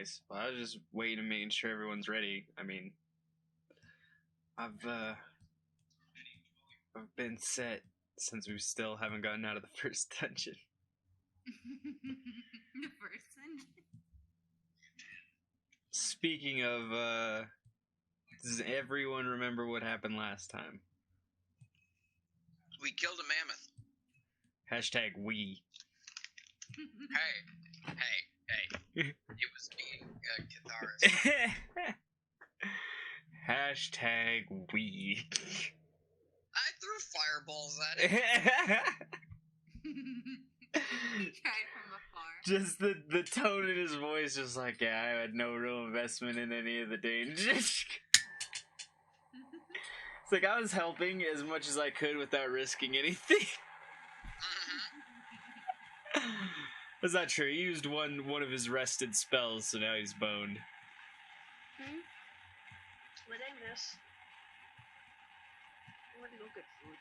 nice. Well, I was just waiting and making sure everyone's ready. I mean, I've been set since we still haven't gotten out of the first dungeon. The first dungeon? Speaking of, does everyone remember what happened last time? We killed a mammoth. Hashtag we. Hey. It was me, Catharis. Hashtag we. I threw fireballs at it. He tried from afar. Just the tone in his voice, just like, yeah, I had no real investment in any of the danger. It's like I was helping as much as I could without risking anything. That's not true. He used one of his rested spells, so now he's boned. What did I miss? I want to go get food.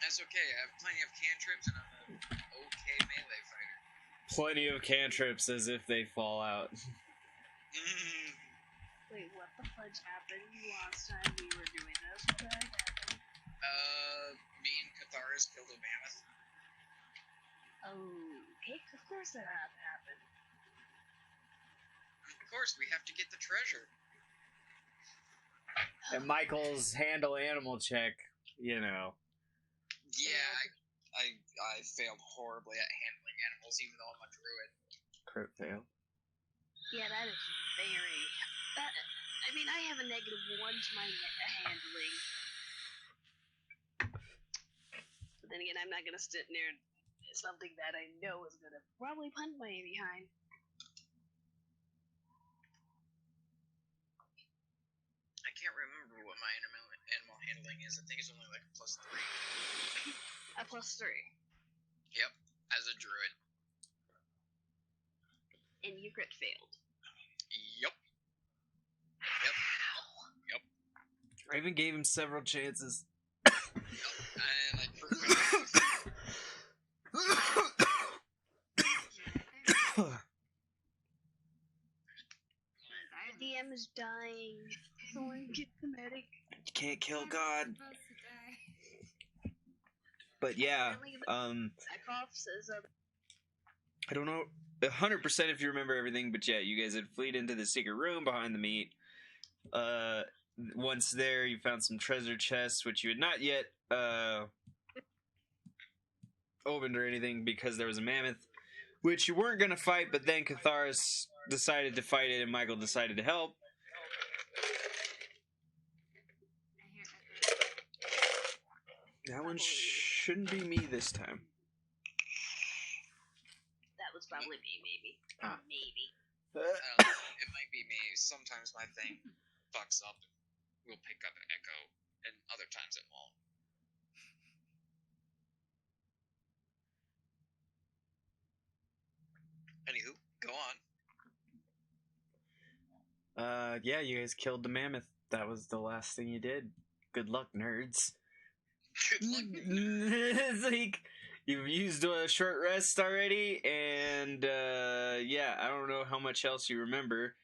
That's okay. I have plenty of cantrips and I'm an okay melee fighter. Plenty of cantrips as if they fall out. Wait, what the fudge happened last time we were doing this? What the heck happened? Me and Catharis killed a mammoth. Okay, of course that happened. Of course, we have to get the treasure. And Michael's handle animal check, you know. Yeah, I failed horribly at handling animals, even though I'm a druid. Crit fail. Yeah, that is very... I mean, I have a -1 to my handling. But then again, I'm not gonna sit near something that I know is gonna probably punch my behind. I can't remember what my animal handling is. I think it's only like a +3. A +3. Yep, as a druid. And you crit failed. Yep. I even gave him several chances. And I forgot. The DM is dying. Someone get the medic. You can't kill God. But yeah, Chekhov says, I don't know 100% if you remember everything, but yeah, you guys had fled into the secret room behind the meat. Once there, you found some treasure chests, which you had not yet opened or anything because there was a mammoth, which you weren't going to fight, but then Catharis decided to fight it and Michael decided to help. That one shouldn't be me this time. that was probably me, maybe. Maybe. It might be me. Sometimes my thing fucks up. We'll pick up an echo, and other times it won't. Anywho, go on. Yeah, you guys killed the mammoth. That was the last thing you did. Good luck, nerds. Good luck. It's like, you've used a short rest already, and yeah, I don't know how much else you remember,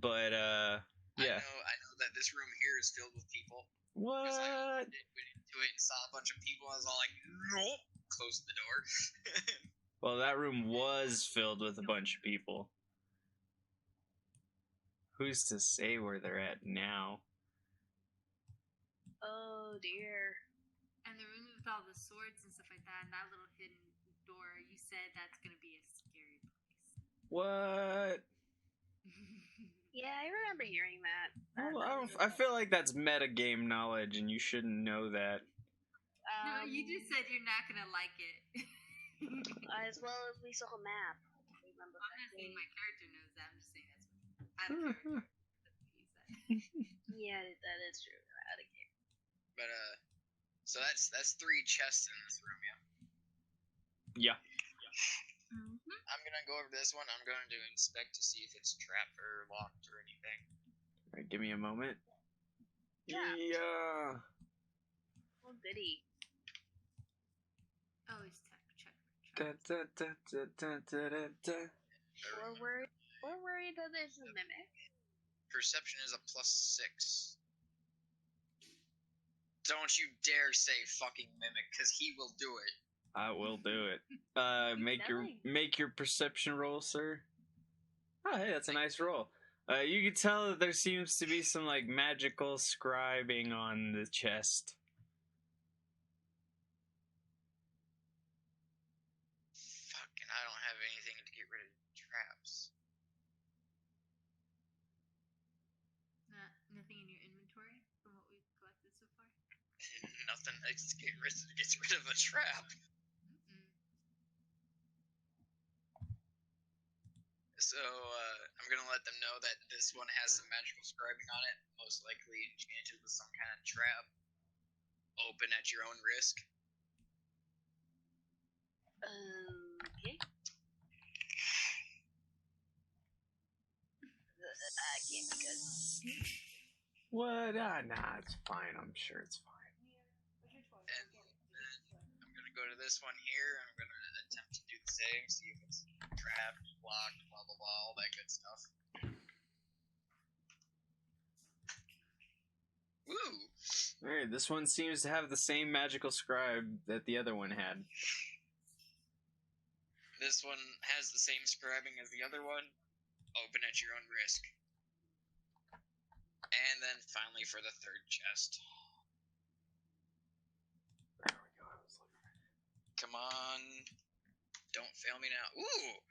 but yeah. I know that this room here is filled with people. What? Because I went into it and saw a bunch of people, I was all like, nope, closed the door. Well, that room was filled with a bunch of people. Who's to say where they're at now? Oh dear. And the room with all the swords and stuff like that, and that little hidden door, you said that's gonna be a scary place. What? Yeah, I remember hearing that. Well, I feel like that's metagame knowledge, and you shouldn't know that. No, you just said you're not gonna like it. As well as we saw a map. Remember I'm that not saying thing. my character knows that. I'm just saying that's what out of character. That's what you said. Yeah, that is true. Out of game. But, so that's 3 chests in this room, yeah? Yeah. I'm gonna go over this one. I'm going to inspect to see if it's trapped or locked or anything. Alright, give me a moment. Yeah. Yeah. Oh, goody. Always check. We're worried that there's a mimic. Perception is a +6. Don't you dare say fucking mimic, because he will do it. I will do it. Make your perception roll, sir. Oh, hey, that's a nice roll. You can tell that there seems to be some like magical scribing on the chest. Fucking, I don't have anything to get rid of traps. Nothing in your inventory from what we've collected so far? Nothing gets rid of a trap. So, I'm gonna let them know that this one has some magical scribing on it, most likely enchanted with some kind of trap. Open at your own risk. Okay. Again, because What? Nah, it's fine. I'm sure it's fine. And then I'm gonna go to this one here. I'm gonna attempt to do the same, see if it's trapped, blocked, blah blah blah, all that good stuff. Woo! Alright, this one seems to have the same magical scribe that the other one had. This one has the same scribing as the other one. Open at your own risk. And then finally for the third chest. There we go. I was looking at it. Come on. Don't fail me now. Ooh!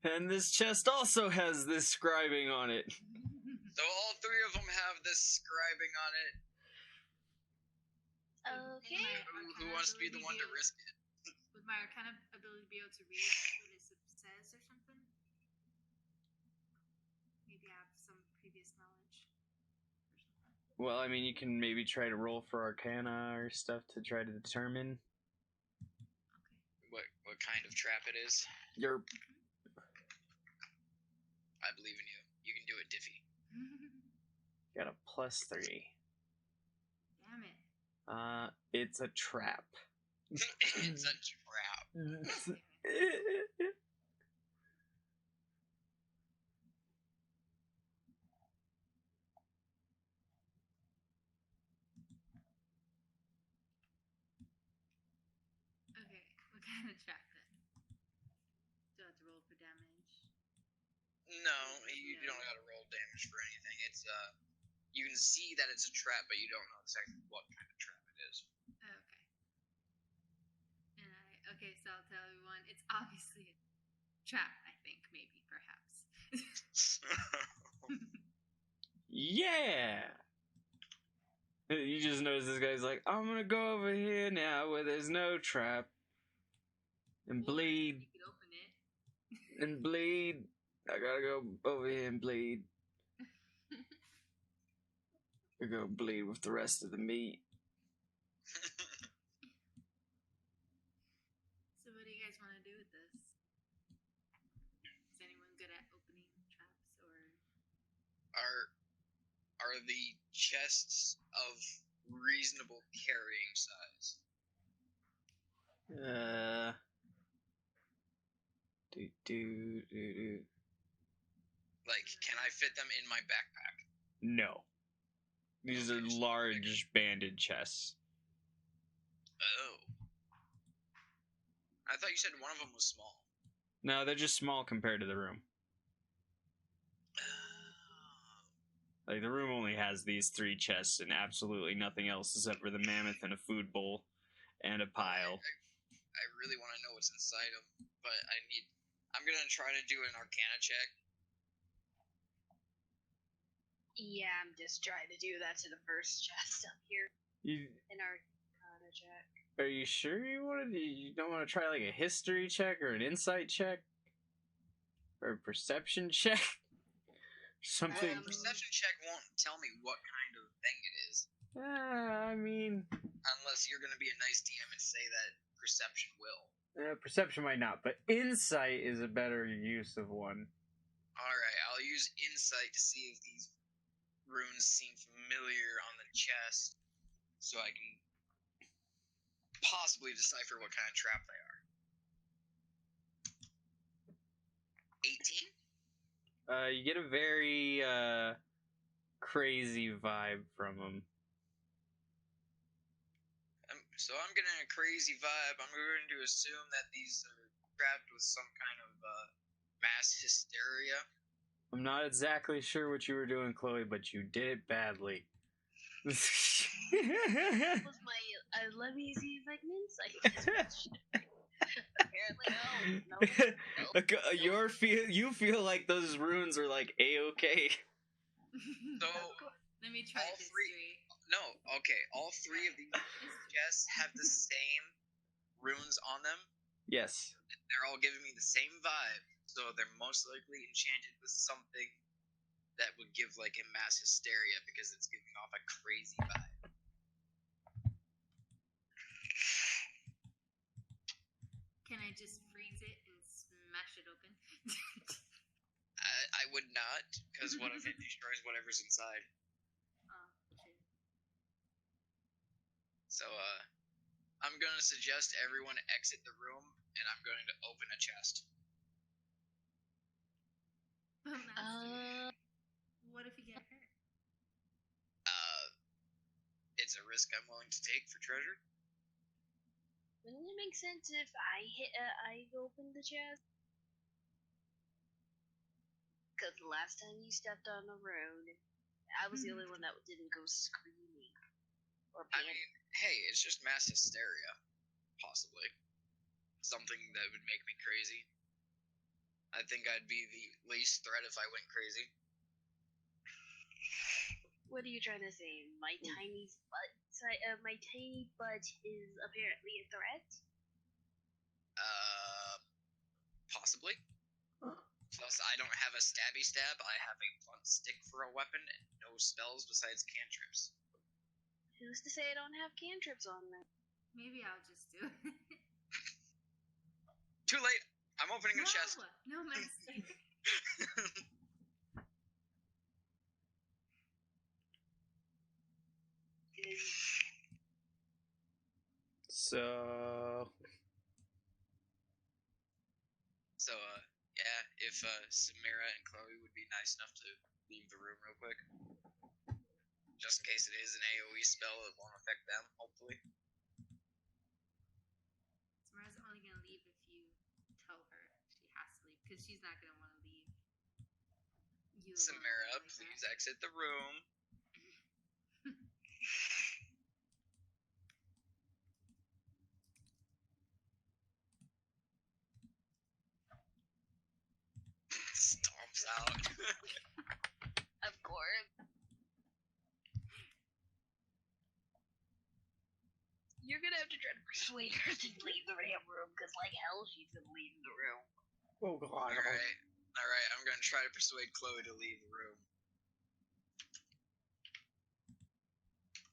And this chest also has this scribing on it. So all three of them have this scribing on it. okay. Who wants to be the one to risk it? With my Arcana ability to be able to read what it says or something? Maybe I have some previous knowledge or something. Well, I mean, you can maybe try to roll for Arcana or stuff to try to determine What kind of trap it is. your. I believe in you. You can do it, Diffy. Got a +3. Damn it. It's a trap. It's a trap. Okay, what kind of trap then? Still have to roll for damage. No, you don't gotta roll damage for anything. It's you can see that it's a trap, but you don't know exactly what kind of trap it is. Okay. Okay, so I'll tell everyone, it's obviously a trap, I think, maybe, perhaps. Yeah! You just notice this guy's like, I'm gonna go over here now where there's no trap. And Or bleed. You could open it. And bleed. I gotta go over here and bleed. I go bleed with the rest of the meat. So what do you guys want to do with this? Is anyone good at opening traps or? Are the chests of reasonable carrying size? Like, can I fit them in my backpack? No. These are large banded chests. Oh. I thought you said one of them was small. No, they're just small compared to the room. Like, the room only has these 3 chests and absolutely nothing else except for the mammoth and a food bowl and a pile. I really want to know what's inside them, but I'm gonna try to do an Arcana check. Yeah, I'm just trying to do that to the first chest up here in our Arcana check. Are you sure you don't want to try like a history check or an insight check? Or a perception check? Something. Well, a perception check won't tell me what kind of thing it is. I mean... Unless you're gonna be a nice DM and say that perception will. Perception might not, but insight is a better use of one. Alright, I'll use insight to see if these runes seem familiar on the chest, so I can possibly decipher what kind of trap they are. 18? You get a very crazy vibe from him. So I'm getting a crazy vibe. I'm going to assume that these are trapped with some kind of mass hysteria. I'm not exactly sure what you were doing, Chloe, but you did it badly. Was my let me see if I can insight. Apparently no. You feel like those runes are like A-okay. So Let me try all history. no, okay. All three of these chests have the same runes on them. Yes. They're all giving me the same vibe, so they're most likely enchanted with something that would give like a mass hysteria because it's giving off a crazy vibe. Can I just freeze it and smash it open? I would not, because what if it destroys whatever's inside? Oh, shit. So, I'm going to suggest everyone exit the room, and I'm going to open a chest. But Master, what if you get hurt? It's a risk I'm willing to take for treasure. Wouldn't it make sense if I opened the chest? Because the last time you stepped on the road, I was the only one that didn't go screaming or I panicking. mean, hey, it's just mass hysteria. Possibly. Something that would make me crazy. I think I'd be the least threat if I went crazy. What are you trying to say? My tiny butt is apparently a threat? Possibly. Plus, I don't have a stabby stab. I have a blunt stick for a weapon and no spells besides cantrips. Who's to say I don't have cantrips on them? Maybe I'll just do it. Too late. I'm opening a chest. No, Master. So, yeah, if Samira and Chloe would be nice enough to leave the room real quick. Just in case it is an AoE spell, it won't affect them, hopefully. Samara's only gonna leave if you tell her she has to leave, because she's not gonna want to leave. You Samira, like please that. exit the room. Stomps out. Of course. You're gonna have to try to persuade her to leave the damn room, because like hell she's gonna leave the room. Oh god. Alright, I'm gonna try to persuade Chloe to leave the room.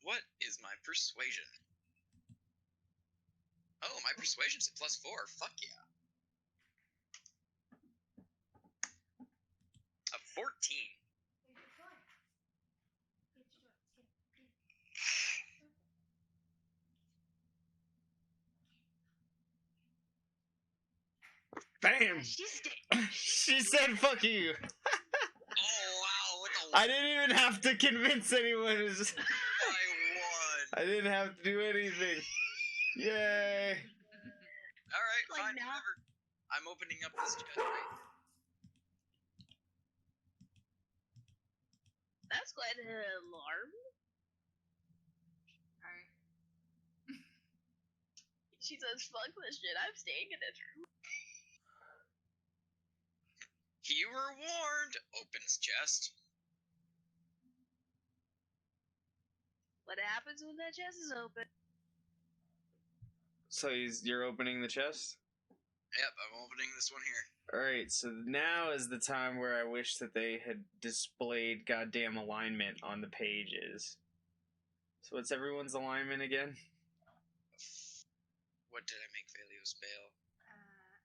What is my persuasion? Oh, my persuasion's at +4. Fuck yeah. A 14. Bam! She said fuck you. Oh wow, what the I didn't even have to convince anyone. It was just- I won. I didn't have to do anything. Yay! Alright, Like fine, now? whatever. I'm opening up this chest, right? That's quite an alarm. Alright. She says, fuck this shit, I'm staying in this room. You were warned. Opens chest. What happens when that chest is open? So you're opening the chest? Yep, I'm opening this one here. Alright, so now is the time where I wish that they had displayed goddamn alignment on the pages. So what's everyone's alignment again? What did I make Veilios bail?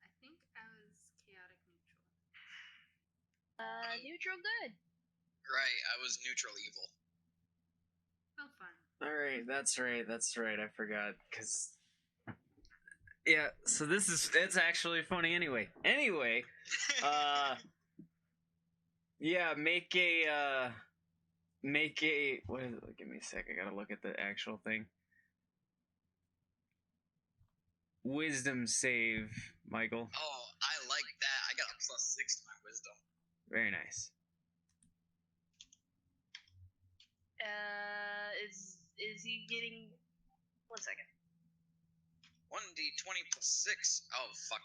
I think I was chaotic neutral. Neutral good. Right, I was neutral evil. Oh, fun. Alright, that's right, I forgot, because Yeah, so it's actually funny anyway. Anyway, yeah, make a, what is it? Give me a sec, I gotta look at the actual thing. Wisdom save, Michael. Oh, I like that. I got a +6 to my wisdom. Very nice. Is he getting? 1 second. 1d20 +6. Oh, fuck.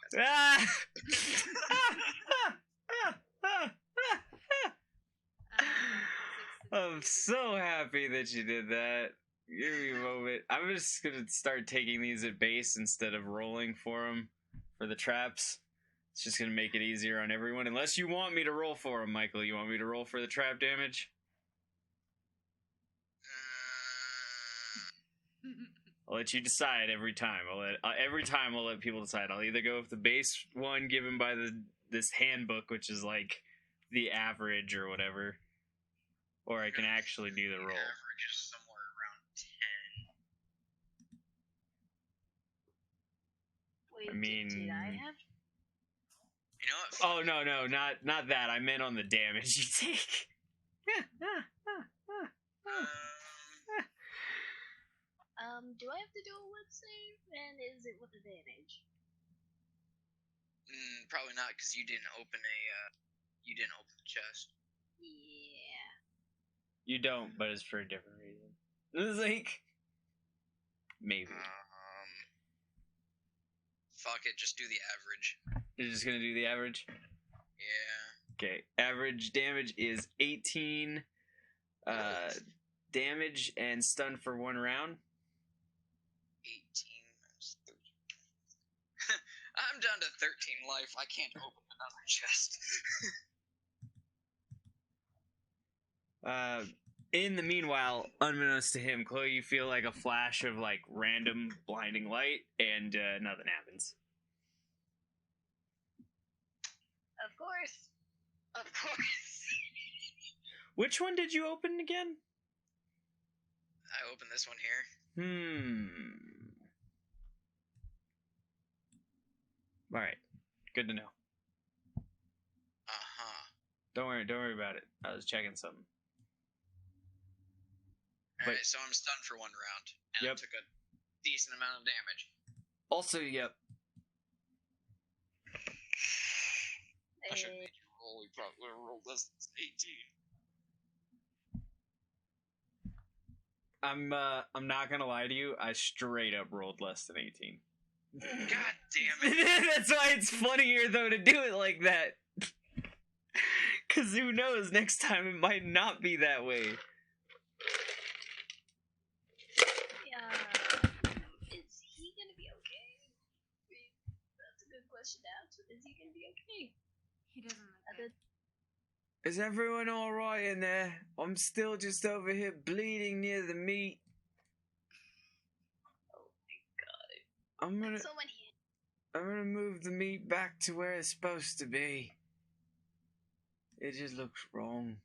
I'm so happy that you did that. Give me a moment. I'm just gonna start taking these at base instead of rolling for them for the traps. It's just gonna make it easier on everyone. Unless you want me to roll for them, Michael. You want me to roll for the trap damage? I'll let you decide every time. I'll let people decide. I'll either go with the base one given by this handbook, which is like the average or whatever, or I can actually do the roll. Average is somewhere around 10. Wait, I mean, did I have? You know what? oh no, not that. I meant on the damage you take. Do I have to do a wit save? And is it with advantage? Probably not, because you didn't open the chest. Yeah. You don't, but it's for a different reason. It's like maybe Fuck it, just do the average. you're just gonna do the average. Yeah. Okay, average damage is 18 damage and stun for 1 round. 18 minus 13. I'm down to 13 life. I can't open another chest. In the meanwhile, unbeknownst to him, Chloe, you feel like a flash of like random blinding light, and nothing happens. Of course. Of course. Which one did you open again? I opened this one here. All right, good to know. Don't worry about it. I was checking something. Alright, so I'm stunned for 1 round. And I took a decent amount of damage. Also, yep. I should make you roll. You probably rolled less than 18. I'm not gonna lie to you. I straight up rolled less than 18. God damn it! That's why it's funnier though to do it like that. Cause who knows? Next time it might not be that way. Is he gonna be okay? That's a good question to ask. Is he gonna be okay? He doesn't look good. Is everyone alright in there? I'm still just over here bleeding near the meat. Oh my god. I'm gonna move the meat back to where it's supposed to be. It just looks wrong.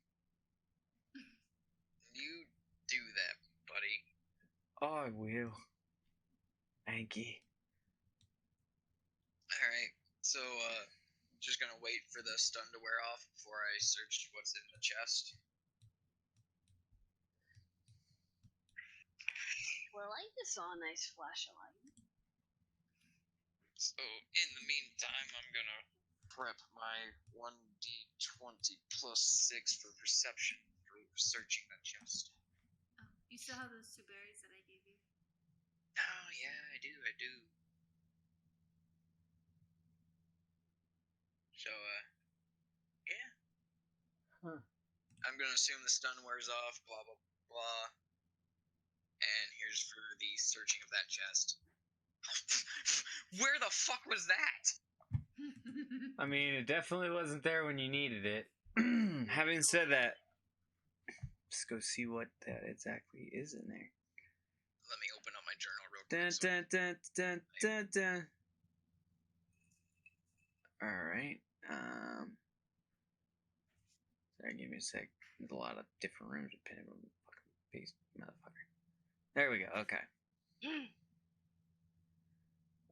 You do that, buddy. I will. Thank you. Alright, so, just gonna wait for the stun to wear off before I search what's in the chest. Well, I just saw a nice flash of light. So, in the meantime, I'm gonna prep my 1d20 plus 6 for perception for searching the chest. Oh, you still have those 2 berries that I gave you? Oh, yeah, I do. So, yeah. Huh. I'm gonna assume the stun wears off, blah, blah, blah. And here's for the searching of that chest. Where the fuck was that? I mean, it definitely wasn't there when you needed it. Having said that, let's go see what that exactly is in there. Let me open up my journal real Dun, quick. dun, dun, dun, dun, dun. Alright. Sorry, give me a sec. There's a lot of different rooms depending on the fucking piece, motherfucker. There we go, okay.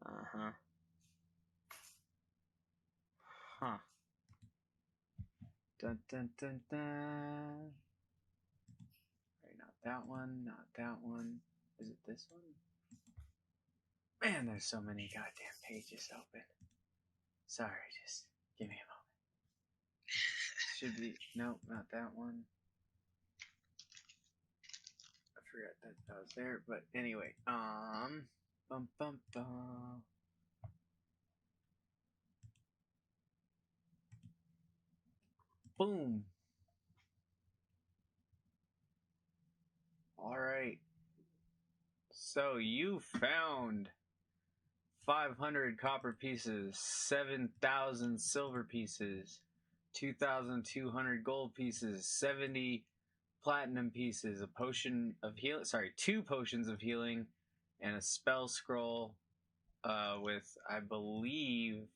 Uh-huh. Huh. Dun dun dun dun. Right, not that one, not that one. Is it this one? Man, there's so many goddamn pages open. Sorry, just give me a moment. Should be, nope, not that one. I forgot that was there, but anyway, bum bum bum. Boom. All right. So you found 500 copper pieces, 7,000 silver pieces, 2,200 gold pieces, 70 platinum pieces, a potion of healing, sorry, 2 potions of healing, and a spell scroll with, I believe,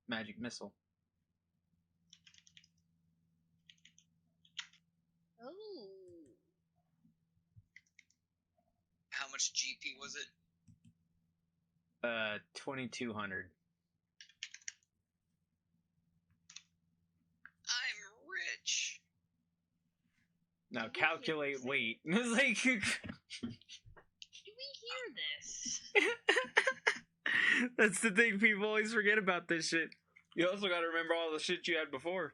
magic missile. Oh. How much GP was it? 2,200. I'm rich. Now calculate weight. It's like Do we hear this? that's the thing, people always forget about this shit. You also got to remember all the shit you had before.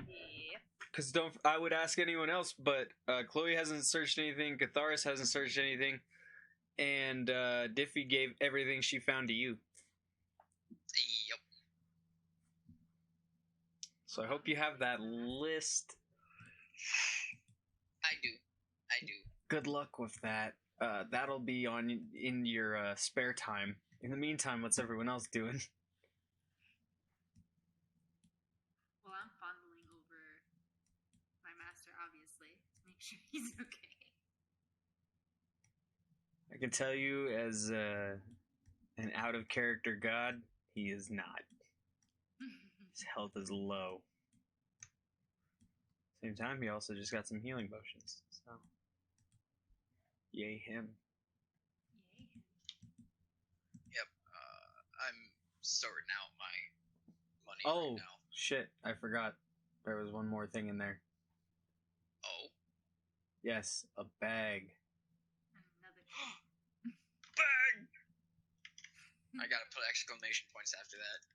Yeah. Because I would ask anyone else, but Chloe hasn't searched anything, Catharis hasn't searched anything, and Diffie gave everything she found to you. Yep. So I hope you have that list. I do. Good luck with that. That'll be in your spare time. In the meantime, what's everyone else doing? Well, I'm fondling over my master, obviously, to make sure he's okay. I can tell you, as an out-of-character god, he is not. His health is low. Same time, he also just got some healing potions. So, yay him. Yay. Yep. I'm sorting out my money Oh, right now. shit, I forgot. There was one more thing in there. Oh. Yes, a bag. Another. Bang! I gotta put exclamation points after that.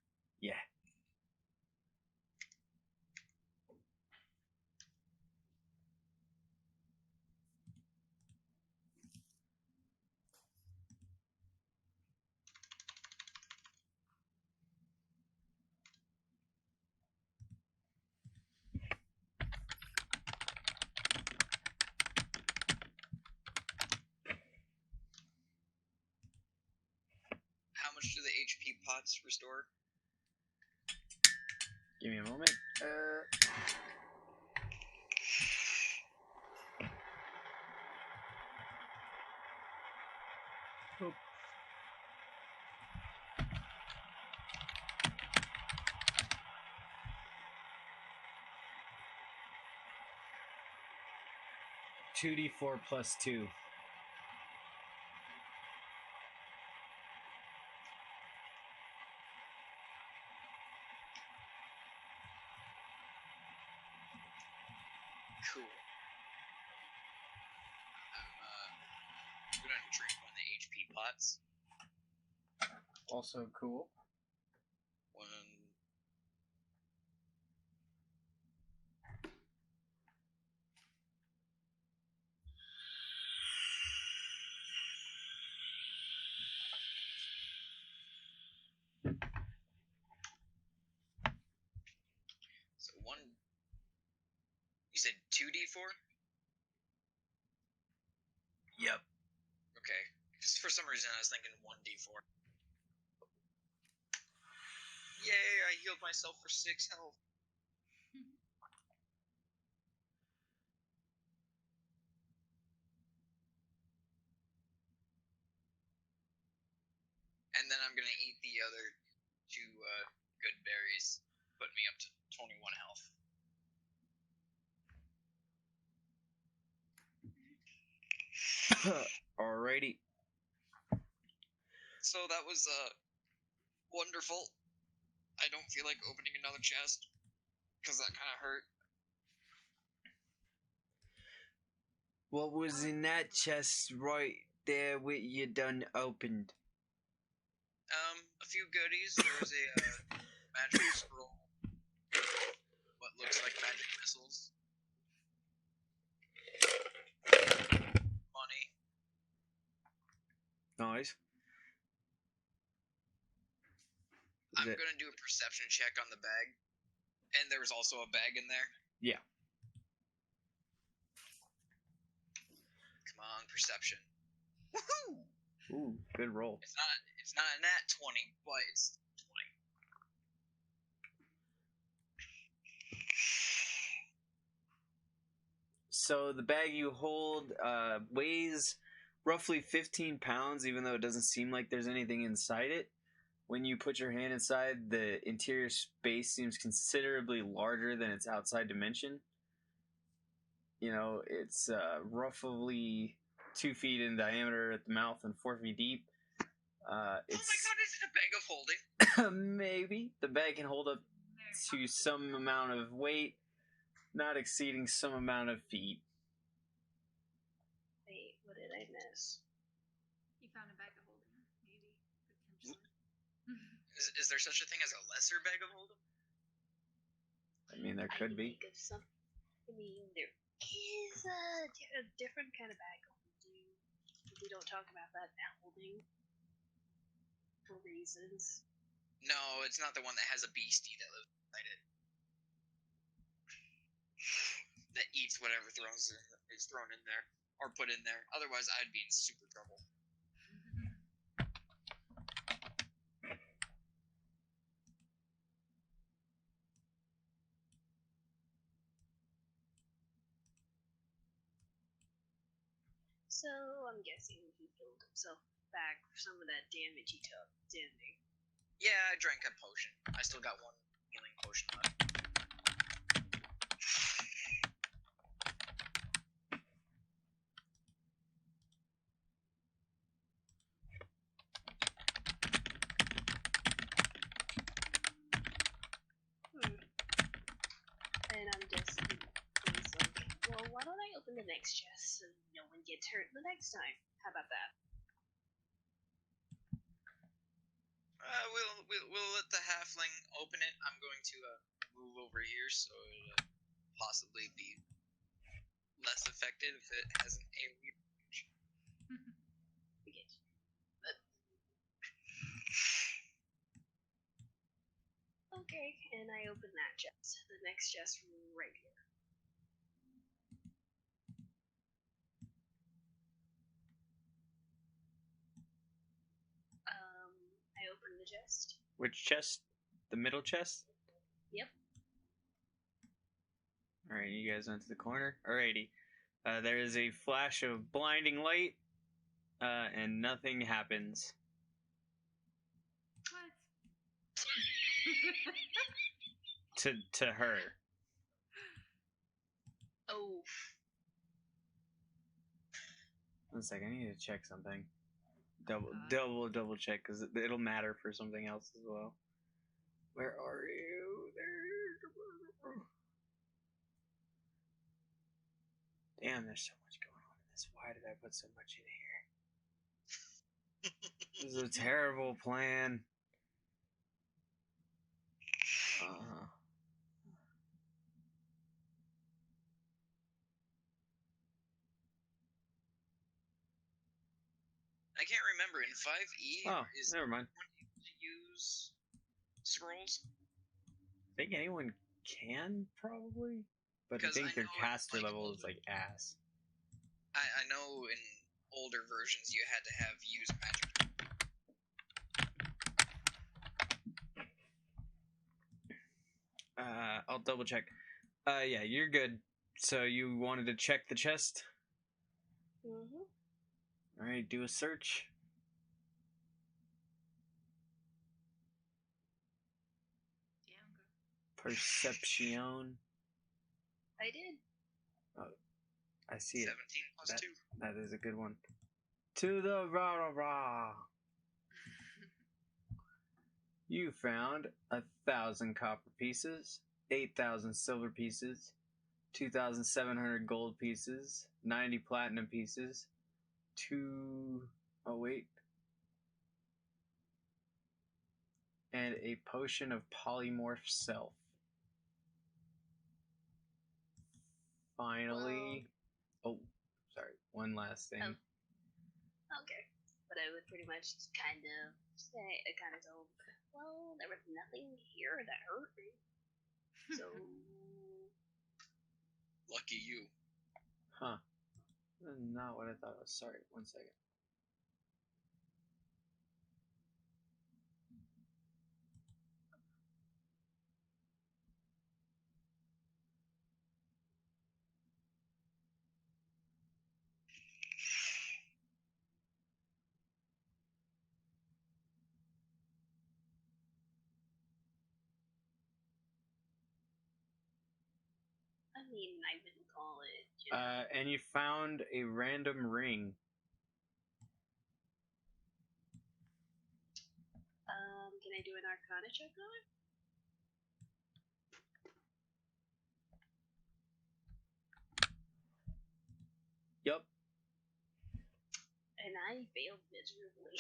Yeah. How much do the HP pots restore? Give me a moment. Oh. $2d4 plus 2. Cool. I'm gonna drink one of the HP pots. Also cool. One. So one. You said 2d4? Yep. Okay. 'Cause for some reason I was thinking 1d4. Yay! I healed myself for 6 health. And then I'm gonna eat the other 2 good berries, put me up to 21 health. Alrighty. So that was wonderful. I don't feel like opening another chest because that kind of hurt. What was in that chest right there with you done opened? A few goodies. There was a magic scroll. What looks like magic missiles. Money. Nice. I'm gonna do a perception check on the bag. And there was also a bag in there. Yeah. Come on, perception. Woohoo! Ooh, good roll. It's not a nat 20, but it's 20. So the bag you hold weighs roughly 15 pounds, even though it doesn't seem like there's anything inside it. When you put your hand inside, the interior space seems considerably larger than its outside dimension. You know, it's roughly 2 feet in diameter at the mouth and 4 feet deep. Oh my god, is it a bag of holding? Maybe. The bag can hold up to some amount of weight, not exceeding some amount of feet. Wait, what did I miss? You found a bag of holding, maybe, potentially. Is there such a thing as a lesser bag of holding? I mean, there could be. Think of some. I mean, there is a different kind of bag of holding. We don't talk about that holding for reasons. No, it's not the one that has a beastie that lives inside it. That eats whatever is thrown in there or put in there. Otherwise, I'd be in super trouble. So I'm guessing he healed himself back for some of that damage he took, didn't he? Yeah, I drank a potion. I still got one healing potion left. And I'm just like, well, why don't I open the next chest so no one gets hurt the next time? How about that? We'll let the halfling open it. I'm going to move over here so it'll possibly be less effective if it has an AoE range. Okay, and I open that chest. The next chest right here. I open the chest. Which chest? The middle chest? Yep. Alright, you guys went to the corner. Alrighty. There is a flash of blinding light, and nothing happens. What? To her. Oh. One second, I need to check something. Double check, because it'll matter for something else as well. Where are you? There. Damn, there's so much going on in this. Why did I put so much in here? This is a terrible plan. I can't remember. In 5e, is never mind. anyone able to use scrolls? I think anyone can, probably. But I Because think I their know, caster like, level is like ass. I know in older versions you had to have use magic. I'll double check. Yeah, you're good. So you wanted to check the chest? Mm-hmm. Alright, do a search. Damn good. Perception. I did. Oh, I see it. 17 plus 2. That is a good one. To the rah rah rah. You found 1,000 copper pieces, 8,000 silver pieces, 2,700 gold pieces, 90 platinum pieces, and a potion of polymorph self. Finally, one last thing. Okay. But I would pretty much just kind of tell him, well, there was nothing here that hurt me. So. Lucky you. Huh. That's not what I thought it was. Sorry, 1 second. I mean, I wouldn't call it. And you found a random ring. Can I do an Arcana check on it? Yup. And I failed miserably.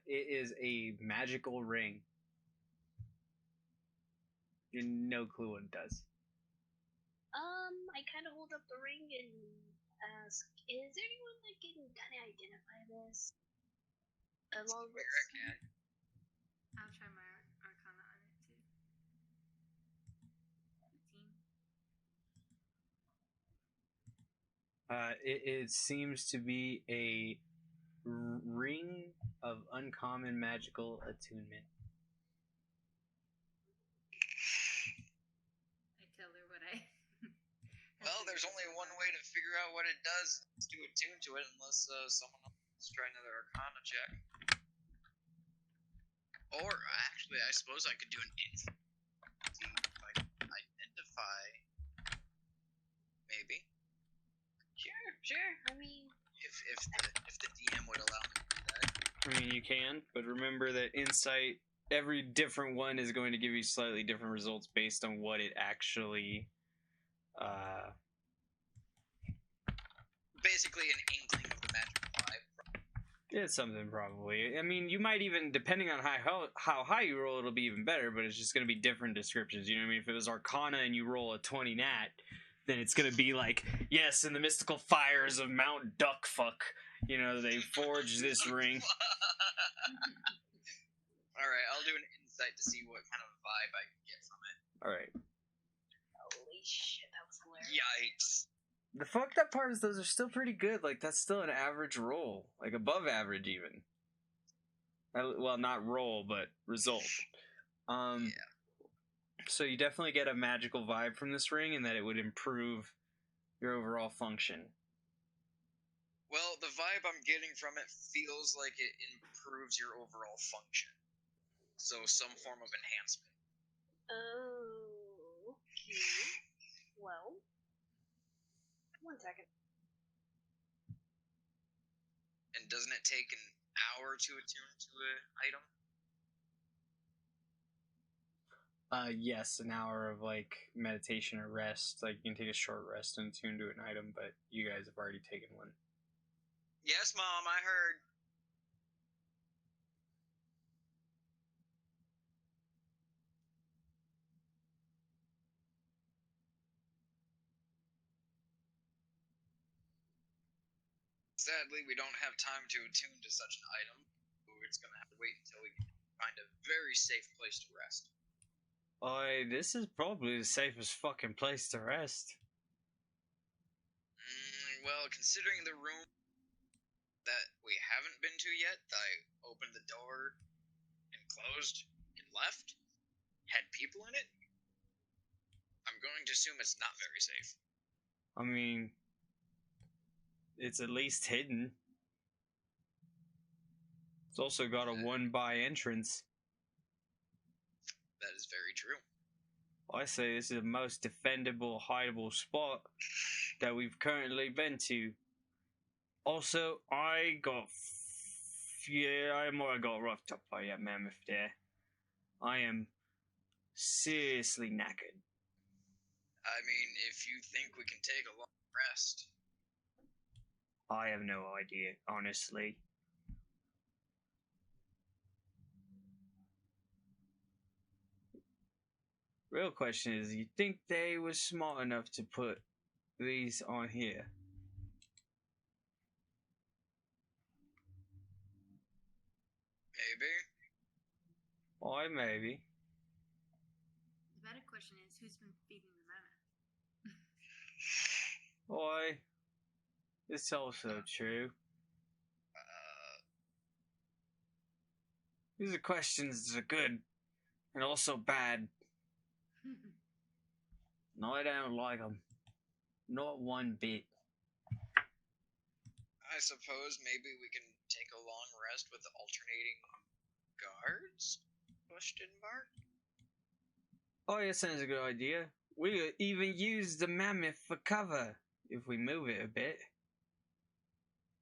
It is a magical ring. You have no clue what it does. I kind of hold up the ring and ask, is there anyone that can kind of identify this? Along with... I'll try my Arcana on it too. 15. It seems to be a ring of uncommon magical attunement. I tell her what I. Well, there's only one way to figure out what it does. Is to attune to it, unless someone else wants to try another Arcana check. Or, actually, I suppose I could do an insight. See if I can identify. Maybe. Sure. I mean... If the DM would allow me to do that. I mean, you can, but remember that insight, every different one is going to give you slightly different results based on what it actually... Basically an inkling of the magical vibe. It's something, probably. I mean, you might even, depending on how high you roll, it'll be even better, but it's just going to be different descriptions. You know what I mean? If it was Arcana and you roll a 20 nat, then it's going to be like, yes, in the mystical fires of Mount Duckfuck, you know, they forged this ring. Alright, I'll do an insight to see what kind of vibe I can get from it. Alright. Holy shit, that was hilarious. Yikes. The fucked up part is those are still pretty good. Like, that's still an average roll. Like, above average, even. Well, not roll, but result. Yeah. So you definitely get a magical vibe from this ring, and that it would improve your overall function. Well, the vibe I'm getting from it feels like it improves your overall function. So some form of enhancement. Oh, okay. Well, 1 second. And doesn't it take an hour to attune to an item? Yes, an hour of, like, meditation or rest. Like, you can take a short rest and attune to an item, but you guys have already taken one. Yes, Mom, I heard. Sadly, we don't have time to attune to such an item. It's going to have to wait until we can find a very safe place to rest. This is probably the safest fucking place to rest. Well, considering the room that we haven't been to yet, that I opened the door and closed and left, had people in it, I'm going to assume it's not very safe. I mean, it's at least hidden. It's also got a one-by entrance. That is very true. I say this is the most defendable, hideable spot that we've currently been to. Also, I got Yeah, I might have got roughed up by that mammoth there. I am seriously knackered. I mean, if you think we can take a long rest. I have no idea, honestly. Real question is, you think they were smart enough to put these on here? Maybe. Why, maybe. The better question is, who's been feeding the mammoth? Why? It's also true. These are questions that are good and also bad. No, I don't like them. Not one bit. I suppose maybe we can take a long rest with the alternating guards? Question mark? Oh, yeah, sounds a good idea. We could even use the mammoth for cover if we move it a bit.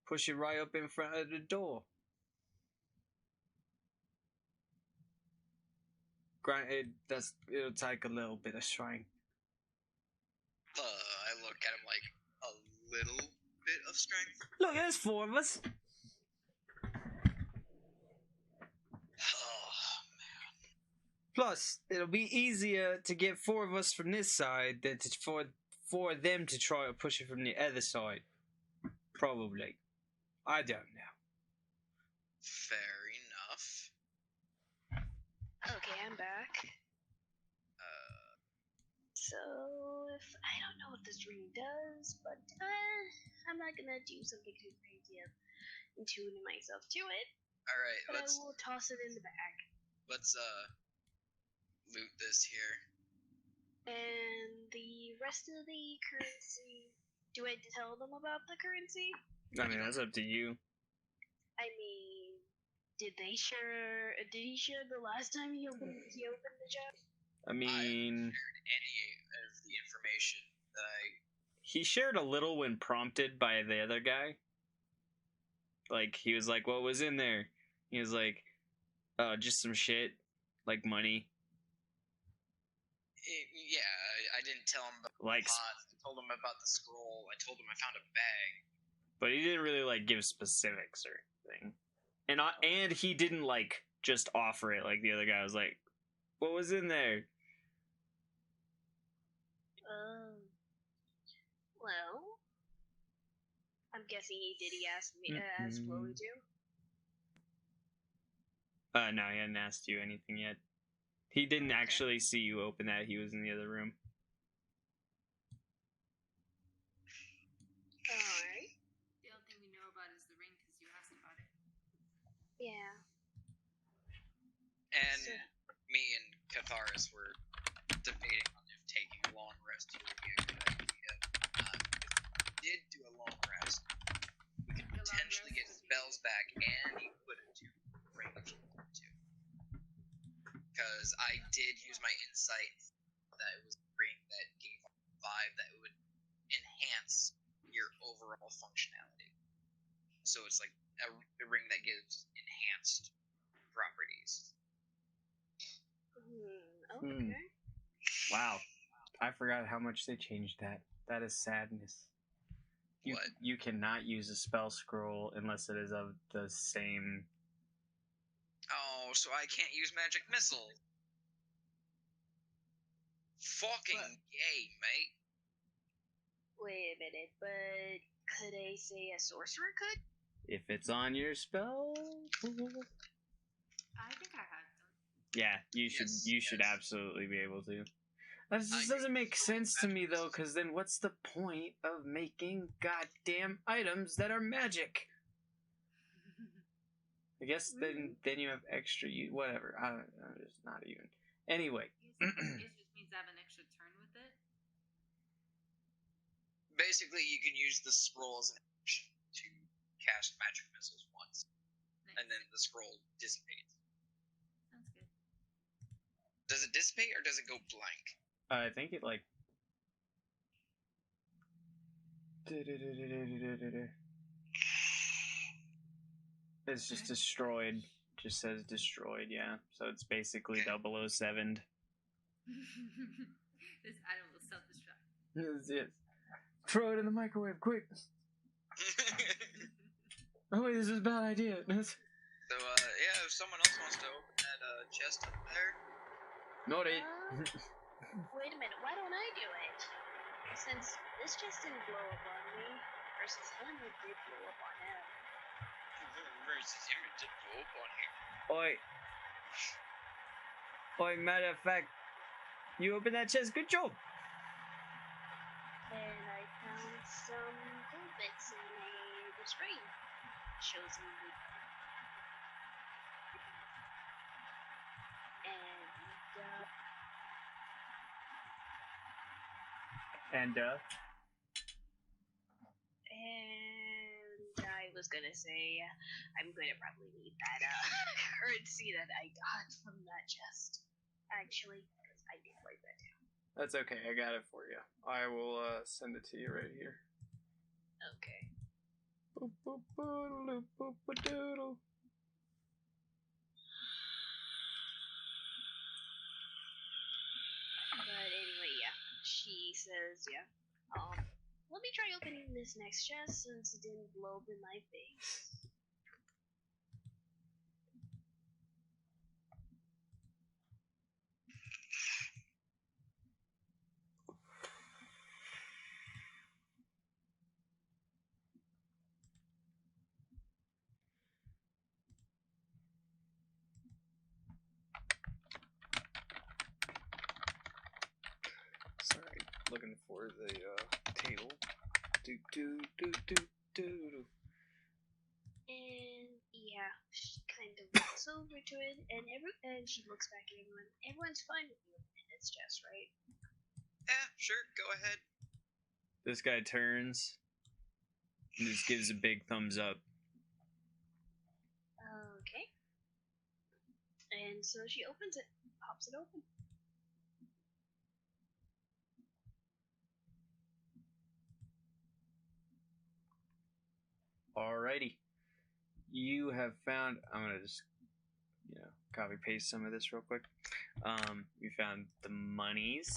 Push it right up in front of the door. Granted, it'll take a little bit of strength. I look at him like a little bit of strength. Look, there's 4 of us. Oh, Plus, it'll be easier to get 4 of us from this side than for them to try to push it from the other side. Probably. I don't know. fair enough. Okay, I'm back. So, if I don't know what this ring does, but I'm not gonna do something too crazy of intuiting myself to it. Alright, But I will toss it in the bag. let's loot this here. And the rest of the currency. Do I tell them about the currency? I mean, that's up to you. I mean, did he share the last time he opened the chest? I mean, Any of the information that he shared a little when prompted by the other guy. Like, he was like, what was in there? He was like, just some shit. Like money. I didn't tell him about Like, the pot. I told him about the scroll. I told him I found a bag. but he didn't really, like, give specifics or anything. And he didn't, like, just offer it like the other guy was like, what was in there? Well, I'm guessing he ask me, ask Chloe too? No, he hadn't asked you anything yet. He didn't actually see you open that. He was in the other room. Alright. The only thing we know about is the ring because you asked about it. Yeah. And me and Catharis were debating on if taking a long rest here would be a good idea. If we did do a long rest, we could potentially get spells back and equip it to ring if you wanted to. Because I did use my insight that it was a ring that gave off a vibe that would enhance your overall functionality. So it's like a ring that gives enhanced properties. Okay. Wow. I forgot how much they changed that. That is sadness. What? You cannot use a spell scroll unless it is of the same... Oh, so I can't use magic missile. Fucking yay, mate. Wait a minute, but could I say a sorcerer could? If it's on your spell... I think I had them. Yeah, you should Yes. absolutely be able to. That just doesn't make sense to me, though, because then what's the point of making goddamn items that are magic? I guess then you have extra... whatever. I don't know. It's not even... Anyway. It just means I have an extra turn with it. Basically, you can use the scroll as an action to cast magic missiles once, Nice. and then the scroll dissipates. Sounds good. Does it dissipate or does it go blank? I think it, like... It's just destroyed. Just says destroyed, yeah. So it's basically Okay. 007'd. This item will self-destruct. Yes. Throw it in the microwave, quick! Oh wait, this is a bad idea. So, yeah, if someone else wants to open that chest up there. Not it. Wait a minute, why don't I do it? Since this just didn't blow up on me, versus him it did blow up on him. Versus him, it did blow up on him. Oi, matter of fact, you opened that chest, good job! And I found some gold bits in the screen. Shows me the... And I was gonna say, I'm gonna probably need that currency that I got from that chest. Actually, because I did write that down. that's okay, I got it for you. I will send it to you right here. Okay. Boop, boop, boodle, boop, boop, doodle. But anyway, yeah. She says, yeah. Let me try opening this next chest since it didn't blow up in my face. Sorry, looking for the table. Do do do do do. And yeah, she kind of looks over to it, and she looks back at everyone. Everyone's fine with you in this chest, right? Yeah, sure, go ahead. This guy turns and just gives a big thumbs up. Okay. And so she opens it, pops it open. Alrighty. You have found, I'm gonna just, copy paste some of this real quick. You found the monies.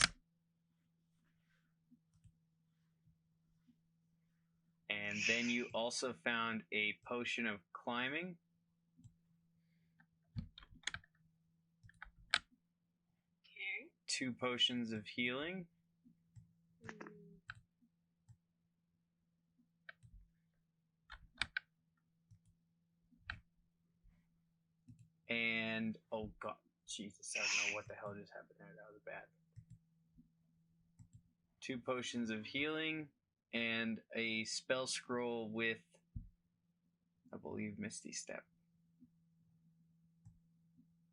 And then you also found a potion of climbing. Okay. 2 potions of healing. And, oh god, Jesus, I don't know what the hell just happened there. That was bad. 2 potions of healing and a spell scroll with, I believe, Misty Step.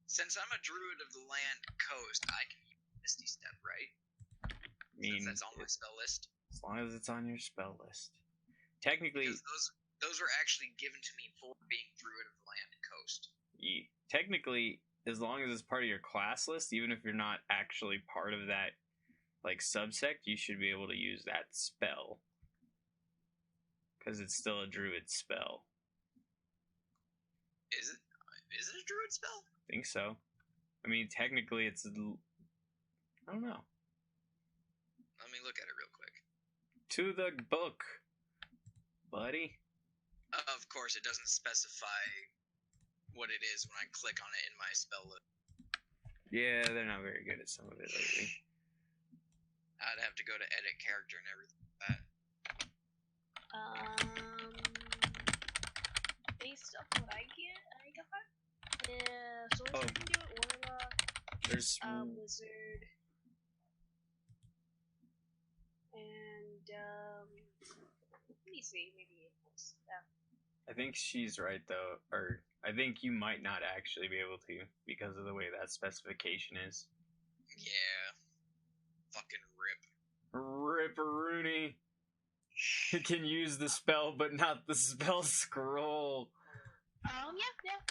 Since I'm a druid of the land coast, I can use Misty Step, right? I mean, Since that's on my spell list. as long as it's on your spell list. Technically, Because those were actually given to me for being druid of the land coast. technically, as long as it's part of your class list, even if you're not actually part of that, like, subsect, you should be able to use that spell. Because it's still a druid spell. Is it? Is it a druid spell? I think so. I mean, technically, it's... I don't know. Let me look at it real quick. To the book, buddy. Of course, it doesn't specify what it is when I click on it in my spell list. Yeah, they're not very good at some of it lately. I'd have to go to edit character and everything like that. Based off what I got. Yeah, sorcerer can do it. Warlock, There's wizard, and let me see, maybe I think she's right though, or I think you might not actually be able to because of the way that specification is. Yeah. Fucking rip. Ripperoonie. He can use the spell, but not the spell scroll. Yeah,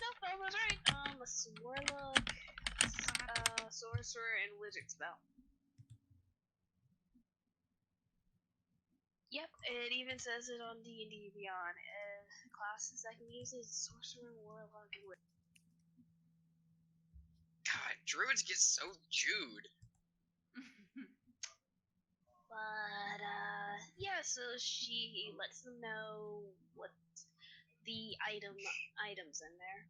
no, I was right. Let's see, warlock, sorcerer, and wizard spell. Yep, it even says it on D&D Beyond. classes I can use is Sorcerer, Warlock, and Witch. God, druids get so Jewed. But, yeah, so she lets them know what the items in there.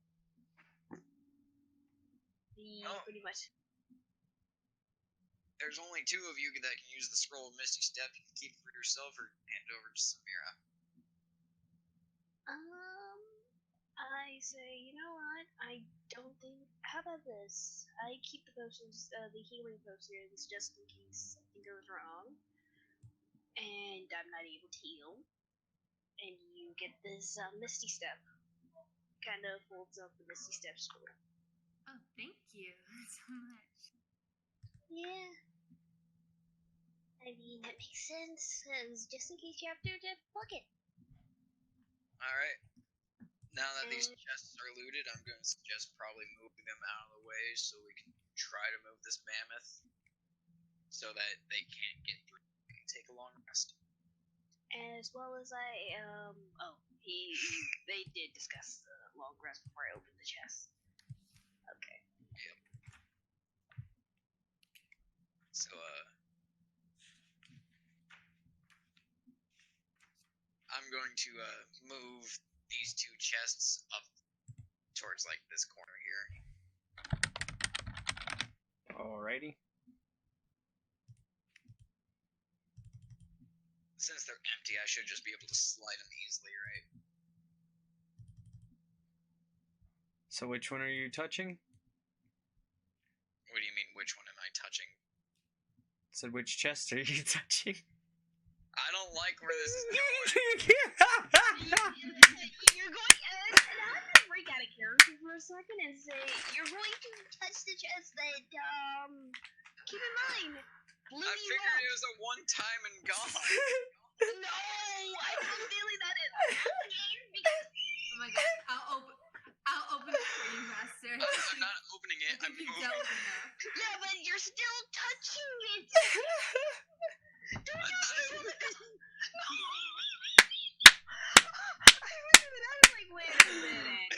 Pretty much. There's only 2 of you that can use the Scroll of Misty Step. You can keep it for yourself or hand it over to Samira. I say, you know what? I don't think. How about this? I keep the potions, the healing potions, just in case something goes wrong, and I'm not able to heal. And you get this Misty Step. Kind of holds up the Misty Step scroll. Oh, thank you so much. Yeah. I mean, that makes sense. Just in case you have to plug it. Alright. Now that these chests are looted, I'm going to suggest probably moving them out of the way so we can try to move this mammoth so that they can't get through and take a long rest. As well as they did discuss the long rest before I opened the chest. Okay. Yep. So, I'm going to, move these 2 chests up towards, like, this corner here. Alrighty. Since they're empty, I should just be able to slide them easily, right? So which one are you touching? What do you mean, which one am I touching? So which chest are you touching? I don't like where this is going. You're going. And I'm gonna break out of character for a second and say you're going to touch the chest that. Keep in mind, blew I you figured up. it was a one-time and gone. No, I have a feeling that is because. Oh my god, I'll open it for you, Master. I'm not opening it. I'm You've moving. dealt enough. Yeah, but you're still touching it. Don't touch it. I was like, wait a minute.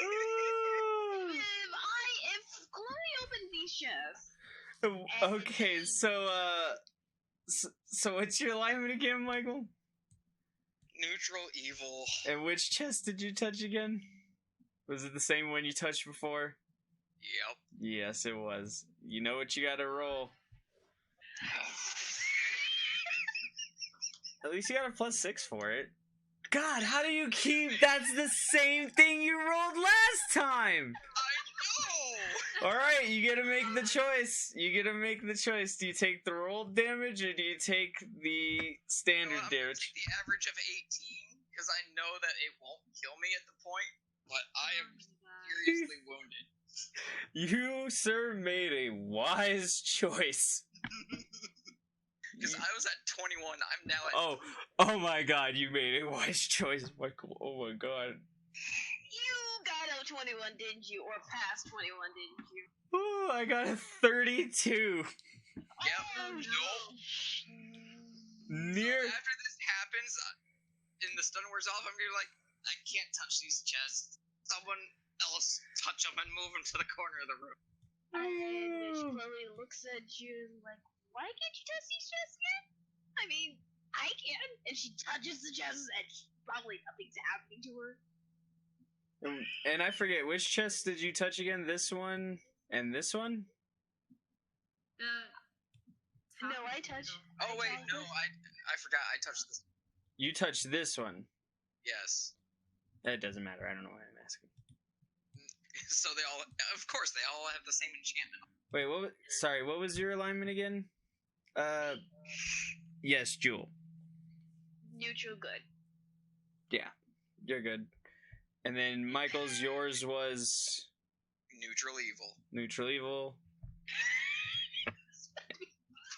If Chloe opened these chests. Okay, so what's your alignment again, Michael? Neutral evil. And which chest did you touch again? Was it the same one you touched before? Yep. Yes, it was. You know what you gotta roll. At least you got a +6 for it. God, how do you keep... That's the same thing you rolled last time! I know! Alright, you gotta make the choice. You gotta make the choice. Do you take the rolled damage, or do you take the standard I'm gonna damage? take the average of 18, because I know that it won't kill me at the point, but I am seriously wounded. You, sir, made a wise choice. Because I was at 21, I'm now at... Oh my god, you made a wise choice, Michael. Oh my god. You got a 21, didn't you? Or past 21, didn't you? Oh, I got a 32. Yep. Oh, Nope. Near... So after this happens, and the stun wears off, I'm gonna be like, I can't touch these chests. Someone else touch them and move them to the corner of the room. And which Chloe looks at you like, why can't you touch these chests again? I mean, I can. And she touches the chests and probably nothing's happening to her. And I forget, which chest did you touch again? This one and this one? No, I touched. Oh wait, no, I forgot. I touched this. You touched this one. Yes. That doesn't matter. I don't know why I'm asking. So they all, of course, they all have the same enchantment. Wait, what was your alignment again? Yes, Jewel. Neutral good. Yeah, you're good. And then Michael's, yours was Neutral evil. neutral evil.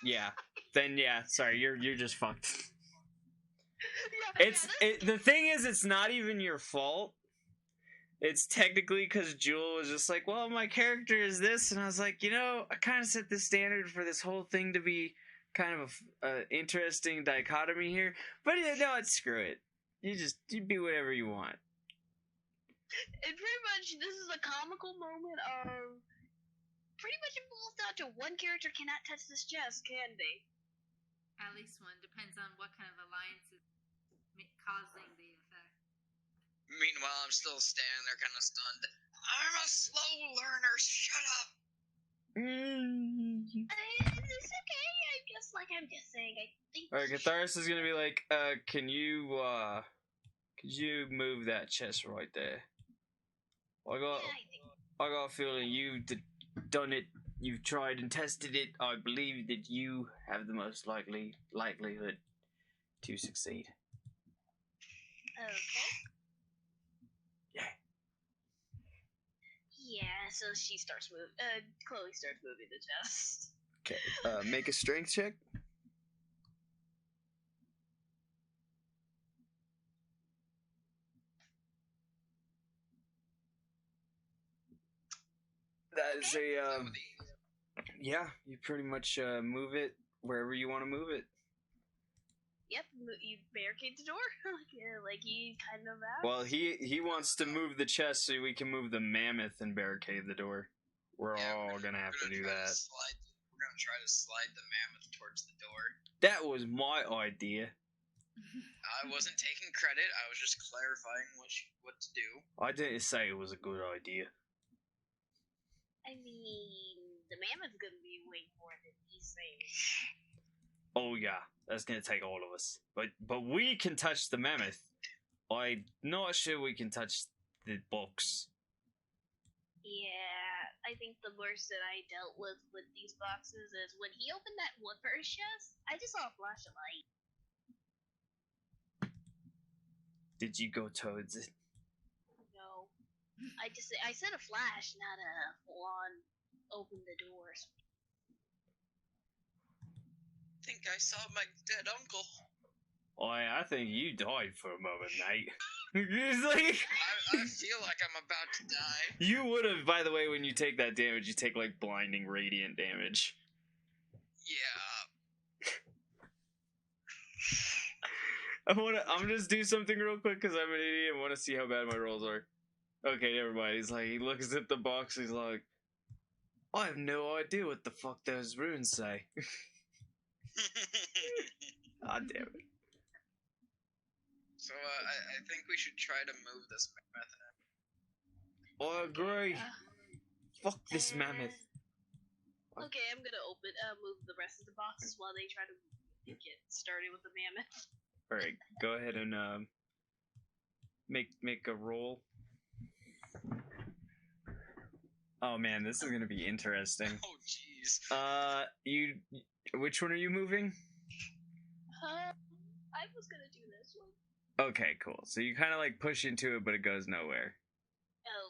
Yeah. Then yeah, sorry, you're just fucked. The thing is, it's not even your fault. It's technically because Jewel was just like, well, my character is this, and I was like, I kind of set the standard for this whole thing to be kind of a interesting dichotomy here. But no, screw it. You be whatever you want. And pretty much, this is a comical moment of. Pretty much it boils down to one character cannot touch this chest, can they? At least one. Depends on what kind of alliance is causing the effect. Meanwhile, I'm still standing there kind of stunned. I'm a slow learner, shut up! It's okay, I guess, like I'm just saying, I think... Alright, Catharsis is gonna be like, could you move that chest right there? I got a feeling you've done it, you've tried and tested it. I believe that you have the most likelihood to succeed. Okay. Yeah. Yeah, so she starts moving, Chloe starts moving the chest. Okay, make a strength check. That is a, yeah, you pretty much move it wherever you want to move it. Yep, you barricade the door, like you kind of asked. Well, he wants to move the chest so we can move the mammoth and barricade the door. We're all gonna have to do that. We're gonna try to slide the mammoth towards the door. That was my idea. I wasn't taking credit. I was just clarifying what to do. I didn't say it was a good idea. I mean, the mammoth's gonna be way more than these things. Oh yeah, that's gonna take all of us. But we can touch the mammoth. I'm not sure we can touch the box. Yeah, I think the worst that I dealt with these boxes is when he opened that one first chest, I just saw a flash of light. Did you go towards it? No. I said a flash, not a full on open the doors. I think I saw my dead uncle. I think you died for a moment, mate. It's like I feel like I'm about to die. you would have, by the way, when you take that damage, you take like blinding radiant damage. Yeah. I'm gonna just do something real quick because I'm an idiot and want to see how bad my rolls are. Okay, never mind. He's like, he looks at the box. He's like, I have no idea what the fuck those runes say. God damn it. So I think we should try to move this mammoth. I agree. Fuck this mammoth. Okay, I'm gonna move the rest of the boxes while they try to get started with the mammoth. All right, go ahead and make a roll. Oh man, this is gonna be interesting. Oh jeez. Which one are you moving? I was gonna do this one. Okay, cool. So you kind of like push into it, but it goes nowhere.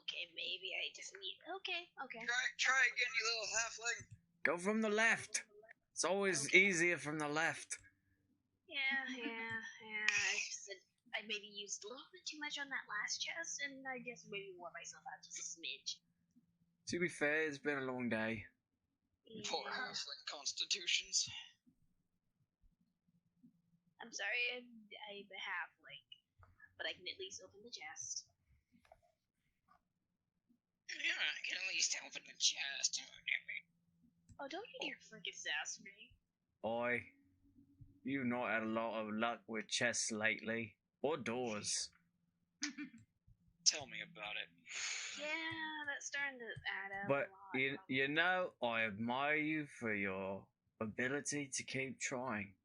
Okay, maybe I just need. Okay. Try again, you little halfling. Go from the left. It's always easier from the left. Yeah. I just said I maybe used a little bit too much on that last chest, and I just maybe wore myself out just a smidge. To be fair, it's been a long day. Yeah. Poor halfling constitutions. I'm sorry, I'm a halfling, but I can at least open the chest. Yeah, I can at least open the chest. Oh, don't you dare frickin' sass me. You've not had a lot of luck with chests lately. Or doors. Tell me about it. Yeah, that's starting to add up But, a lot. you know, I admire you for your ability to keep trying.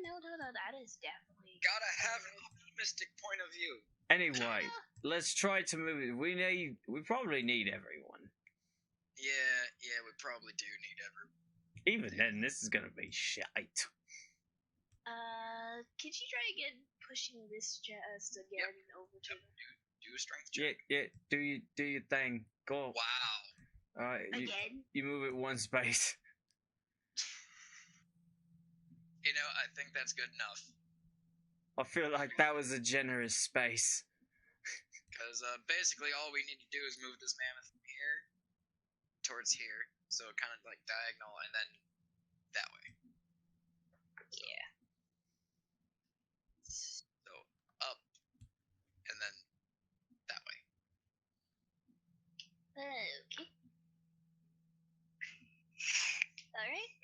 No, that is definitely... Gotta have an optimistic point of view. Anyway, let's try to move it. We probably need everyone. Yeah, we probably do need everyone. Even then, this is gonna be shite. Could you try again pushing this chest again over to the... Do a strength check. Yeah, do your thing. Go. Wow. Alright, Again? you move it one space. You know, I think that's good enough. I feel like that was a generous space. Because basically all we need to do is move this mammoth from here towards here. So kind of like diagonal and then that way. Yeah. So up and then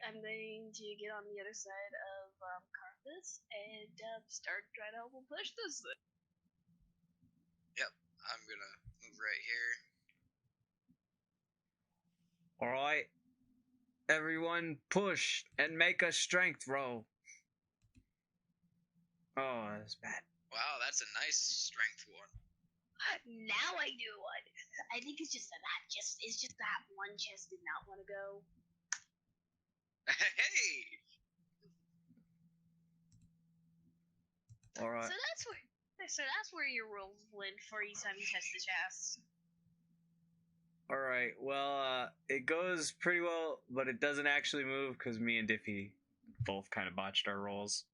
I'm going to get on the other side of Carthus and start trying to help him push this thing. Yep, I'm gonna move right here. Alright. Everyone push and make a strength roll. Oh, that's bad. Wow, that's a nice strength one. Now I do one. I think it's just that one chest did not want to go. Hey! Alright. So that's where your rolls went for each time you test the chest. Alright, well, it goes pretty well, but it doesn't actually move because me and Diffie both kind of botched our rolls.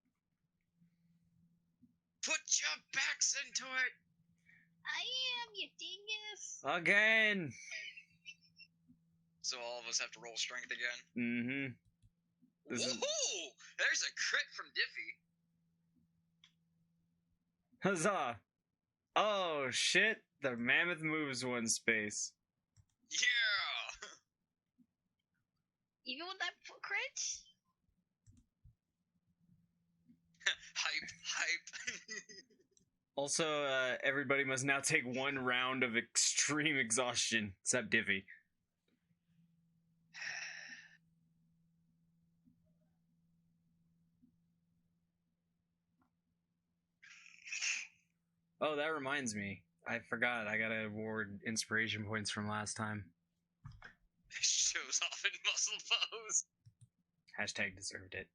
Put your backs into it! I am, you dingus! Again! So all of us have to roll strength again? Mm-hmm. Woohoo! There's a crit from Diffie. Huzzah! Oh, shit! The mammoth moves one space. Yeah! Even with that crit? Hype. Also, everybody must now take 1 round of extreme exhaustion, except Diffie. Oh, that reminds me. I forgot. I gotta award inspiration points from last time. Shows off in muscle pose. Hashtag deserved it.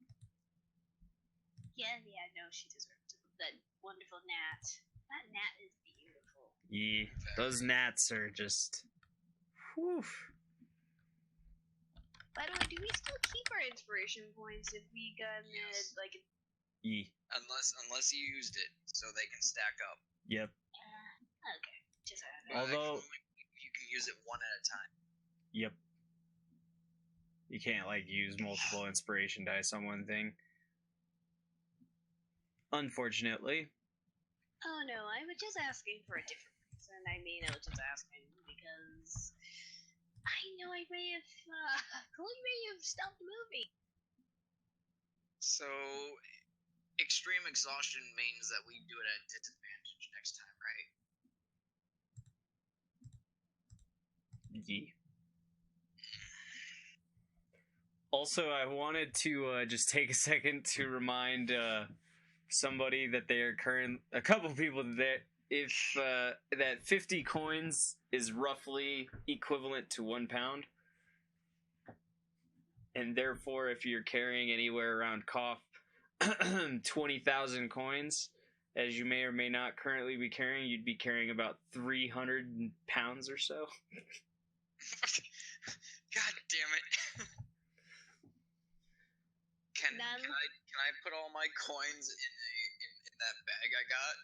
Yeah, no, she deserved that wonderful gnat. That gnat is beautiful. Yeah, those gnats are just... Whew. By the way, do we still keep our inspiration points if we got Yes. like? Yeah. Unless you used it, so they can stack up. Yep. Okay, just Although- you can use it one at a time. Yep. You can't, like, use multiple inspiration dice on one thing. Unfortunately. Oh no, I was just asking for a different reason. I mean, I was just asking because I know I may have, Chloe may have stopped the movie. So, extreme exhaustion means that we do it at disadvantage next time, right? Yeah. Also, I wanted to just take a second to remind somebody that they are a couple people that if that 50 coins is roughly equivalent to 1 pound, and therefore if you're carrying anywhere around 20,000 coins, as you may or may not currently be carrying, you'd be carrying about 300 pounds or so. God damn it. Can I put all my coins in that bag I got?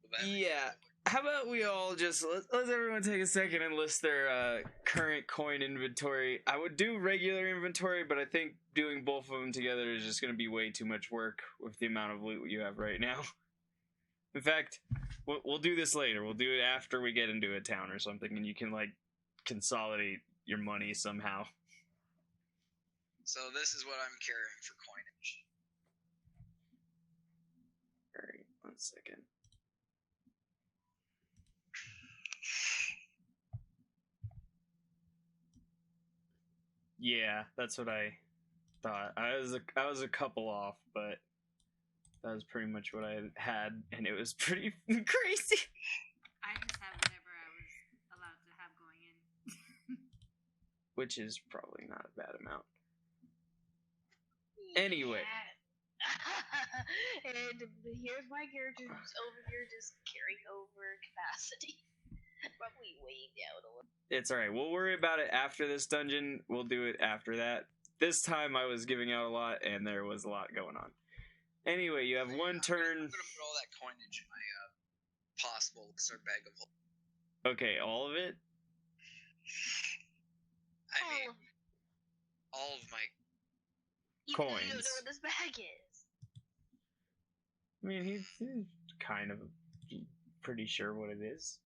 Will that make Yeah. How about we all just let's everyone take a second and list their current coin inventory. I would do regular inventory, but I think doing both of them together is just going to be way too much work with the amount of loot you have right now. In fact, we'll do this later. We'll do it after we get into a town or something, and you can like consolidate your money somehow. So this is what I'm carrying for coinage. Alright, 1 second. Yeah, that's what I thought. I was a couple off, but that was pretty much what I had, and it was pretty crazy. I just have whatever I was allowed to have going in. Which is probably not a bad amount. Anyway. Yeah. And here's my character who's over here just carrying over capacity. Probably way down a little. It's alright. We'll worry about it after this dungeon. We'll do it after that. This time I was giving out a lot, and there was a lot going on. Anyway, you have 1 turn. I'm gonna put all that coinage in my possible lesser bag of holding. Okay, all of it? I mean, all of my Even though you don't Coins. know what this bag is. I mean, he's kind of pretty sure what it is.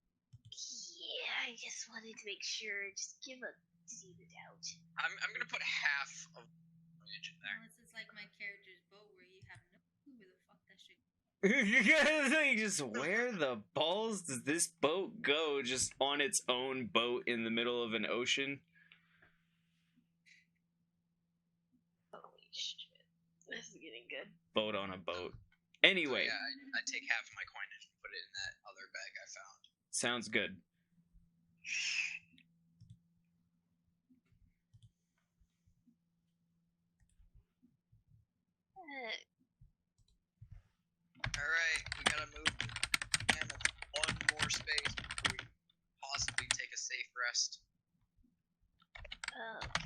Yeah, I just wanted to make sure. Just give a see the doubt. I'm gonna put half of Just where the balls does this boat go? Just on its own boat in the middle of an ocean? Holy shit. This is getting good. Boat on a boat. Anyway. So yeah, I take half of my coinage and put it in that other bag I found. Sounds good. Alright, we gotta move and one more space before we possibly take a safe rest. Okay.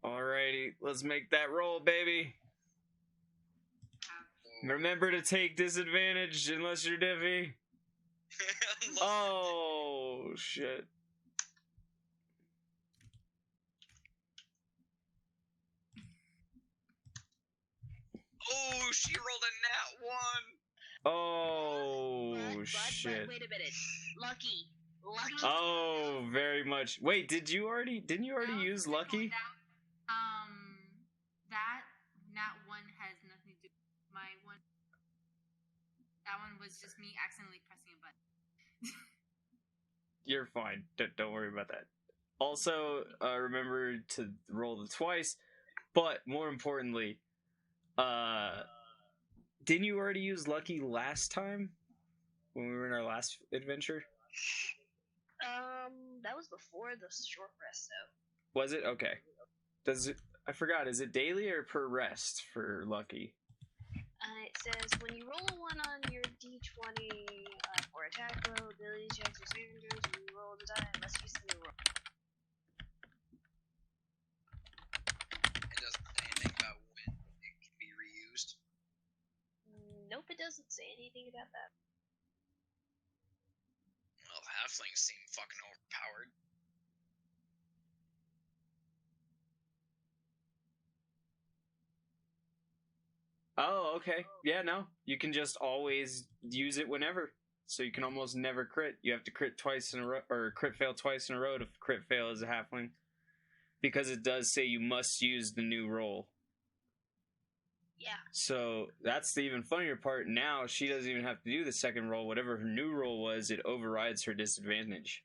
Alrighty, let's make that roll, baby. Remember to take disadvantage unless you're Diffy. Oh, shit. Oh, she rolled a nat 1! Oh, shit. Wait a minute. Lucky. Oh, very much. Wait, didn't you already use Lucky? That nat 1 has nothing to do with my one. That one was just me accidentally pressing a button. You're fine. Don't worry about that. Also, remember to roll the twice, but more importantly, didn't you already use Lucky last time when we were in our last adventure? That was before the short rest, though. Was it? Okay. Does it? I forgot. Is it daily or per rest for Lucky? It says when you roll a 1 on your d20 for attack roll, ability checks, or saving throws, when you roll the die, unless you see a roll. It doesn't say anything about when it can be reused. Nope, it doesn't say anything about that. Well, halflings seem fucking overpowered. Oh, okay. Yeah, no. You can just always use it whenever. So you can almost never crit. You have to crit twice in a row, or crit fail twice in a row to crit fail as a halfling. Because it does say you must use the new roll. Yeah. So that's the even funnier part. Now she doesn't even have to do the second roll. Whatever her new roll was, it overrides her disadvantage.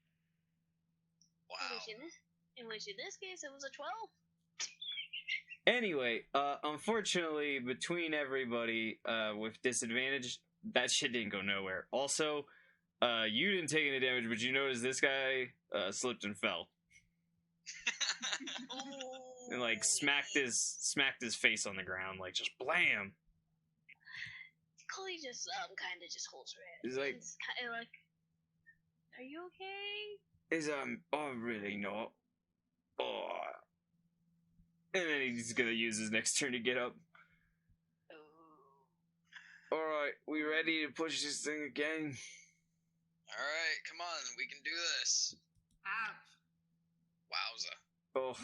Wow. In which in this case it was a 12. Anyway, unfortunately, between everybody with disadvantage, that shit didn't go nowhere. Also, you didn't take any damage, but you noticed this guy slipped and fell. And like smacked his face on the ground, like just blam. Chloe just kind of just holds her head. He's like, It's kind of like, are you okay? "Is I'm really not." Oh. And then he's gonna use his next turn to get up. Oh. Alright, we ready to push this thing again? Alright, come on, we can do this. Ouch. Wowza. Oh.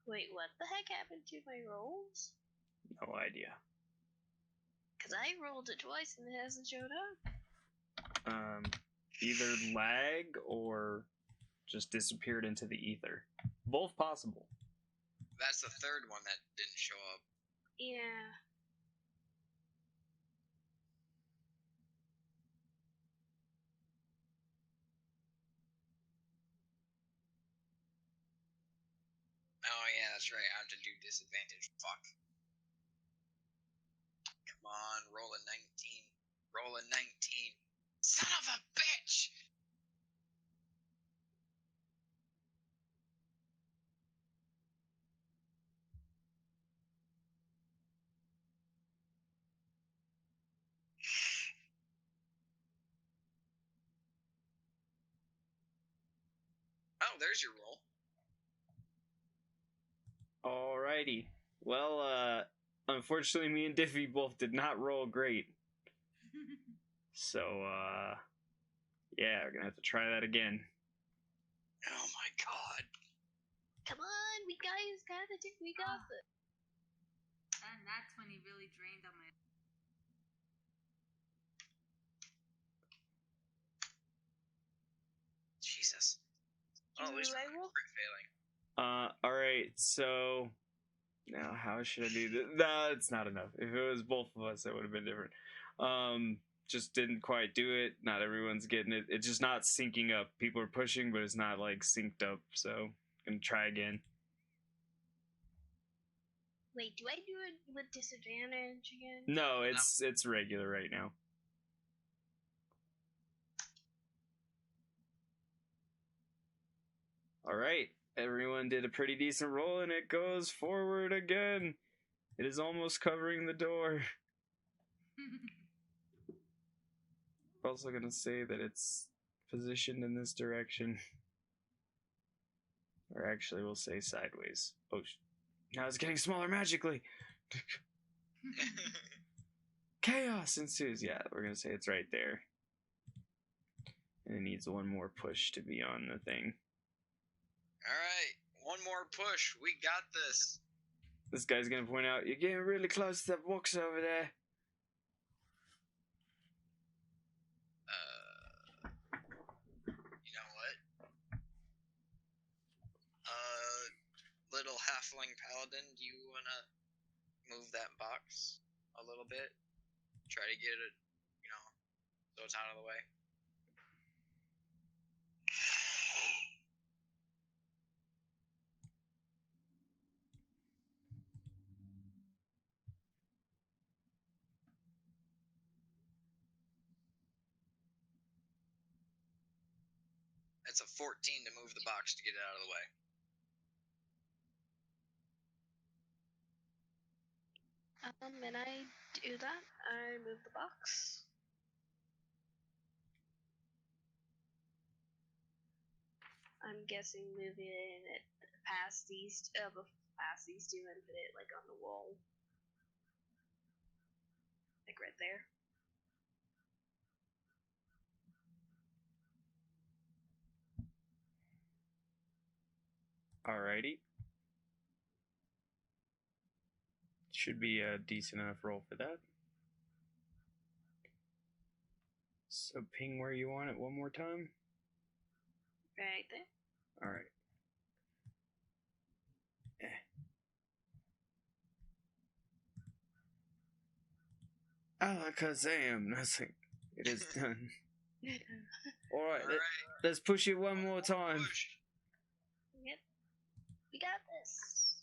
Wait, what the heck happened to my rolls? No idea. Because I rolled it twice and it hasn't showed up. Either lag or just disappeared into the ether. Both possible. That's the third one that didn't show up. Yeah. Oh yeah, that's right, I have to do disadvantage. Fuck. Come on, roll a 19. Roll a 19. Son of a bitch! Oh, there's your roll. Alrighty. Well, unfortunately me and Diffy both did not roll great. So, yeah, we're gonna have to try that again. Oh my god. Come on. guys got it. We got it. And that 20 really drained on my. Jesus. Oh, at least I we're roll. crit failing. Alright, so now how should I do this? No, it's not enough. If it was both of us, it would have been different. Just didn't quite do it. Not everyone's getting it. It's just not syncing up. People are pushing, but it's not like synced up. So gonna try again. Wait, do I do it with disadvantage again? No, it's regular right now. Alright, everyone did a pretty decent roll and it goes forward again. It is almost covering the door. We're also gonna say that it's positioned in this direction. Or actually, we'll say sideways. Oh, now it's getting smaller magically. Chaos ensues. Yeah, we're gonna say it's right there. And it needs one more push to be on the thing. Alright, one more push. We got this. This guy's gonna point out, you're getting really close to that box over there. You know what? Little halfling paladin, do you wanna move that box a little bit? Try to get it, so it's out of the way. It's a 14 to move the box to get it out of the way. And I do that. I move the box. I'm guessing moving it past these two and put it like on the wall. Like right there. Alrighty. Should be a decent enough roll for that. So ping where you want it one more time. Right there. Alright. Alakazam. Nothing. It is done. Alright, let's push it one more time. Push. Yep. We got this.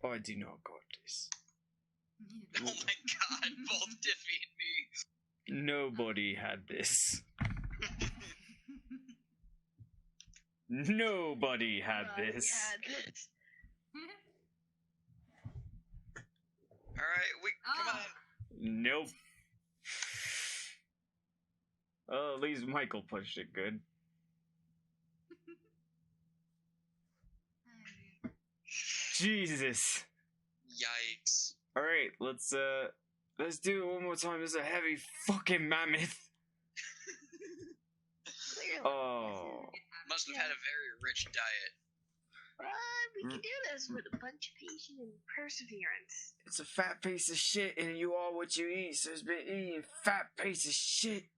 I do not got this. Oh my god, both defeat me. Nobody had this. Nobody had this. Alright, come on. Nope. Oh, at least Michael pushed it good. Jesus. Yikes. Alright, let's do it one more time. This is a heavy fucking mammoth. Oh. Must have had a very rich diet. We can do this with a bunch of patience and perseverance. It's a fat piece of shit, and you are what you eat, so it's been eating fat piece of shit.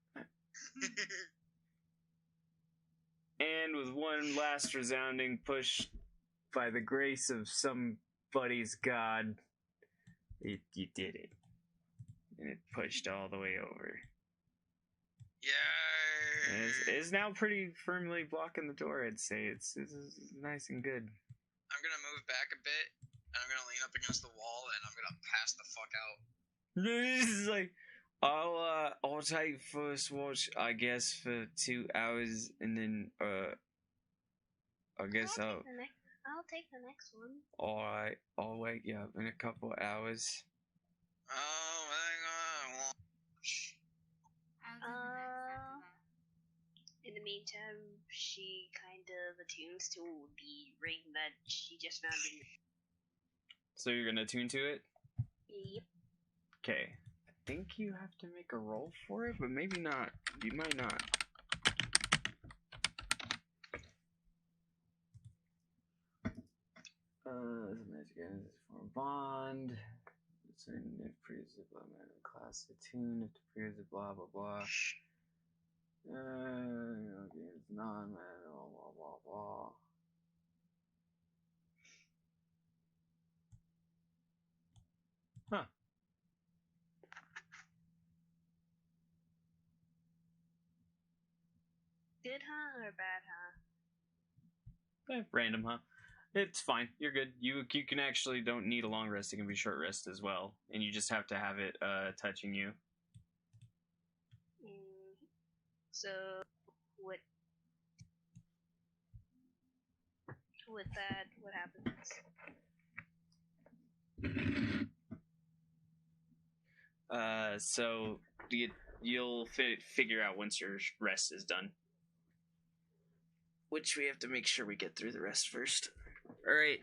And with one last resounding push by the grace of somebody's god, you did it. And it pushed all the way over. Yay! It's now pretty firmly blocking the door, I'd say. It's nice and good. I'm gonna move back a bit, and I'm gonna lean up against the wall, and I'm gonna pass the fuck out. This is like, I'll take first watch, I guess, for 2 hours, and then, I guess I'll take the next one. Alright, I'll wake you up in a couple of hours. Oh my god. In the meantime, she kind of attunes to the ring that she just found in. So you're gonna tune to it? Yep. Okay. I think you have to make a roll for it, but maybe not. You might not. As a for a bond. Certain if proves the blah blah class attune if it proves the blah blah blah. It's non blah blah blah blah. Huh. Good, huh, or bad, huh? Random, huh? It's fine. You're good. You can actually don't need a long rest. It can be short rest as well, and you just have to have it touching you. So, with that, what happens? So you'll figure out once your rest is done. Which we have to make sure we get through the rest first. All right,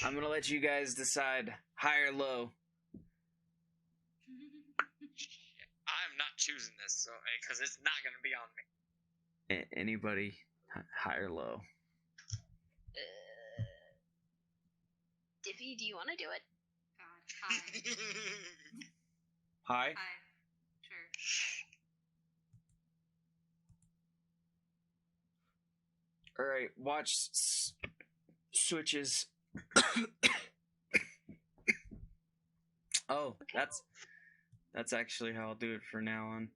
I'm gonna let you guys decide high or low. I'm not choosing this, so because it's not gonna be on me. Anybody, high or low? Diffy, do you want to do it? God, hi. High? Hi. Sure. All right, watch switches. Oh, that's actually how I'll do it from now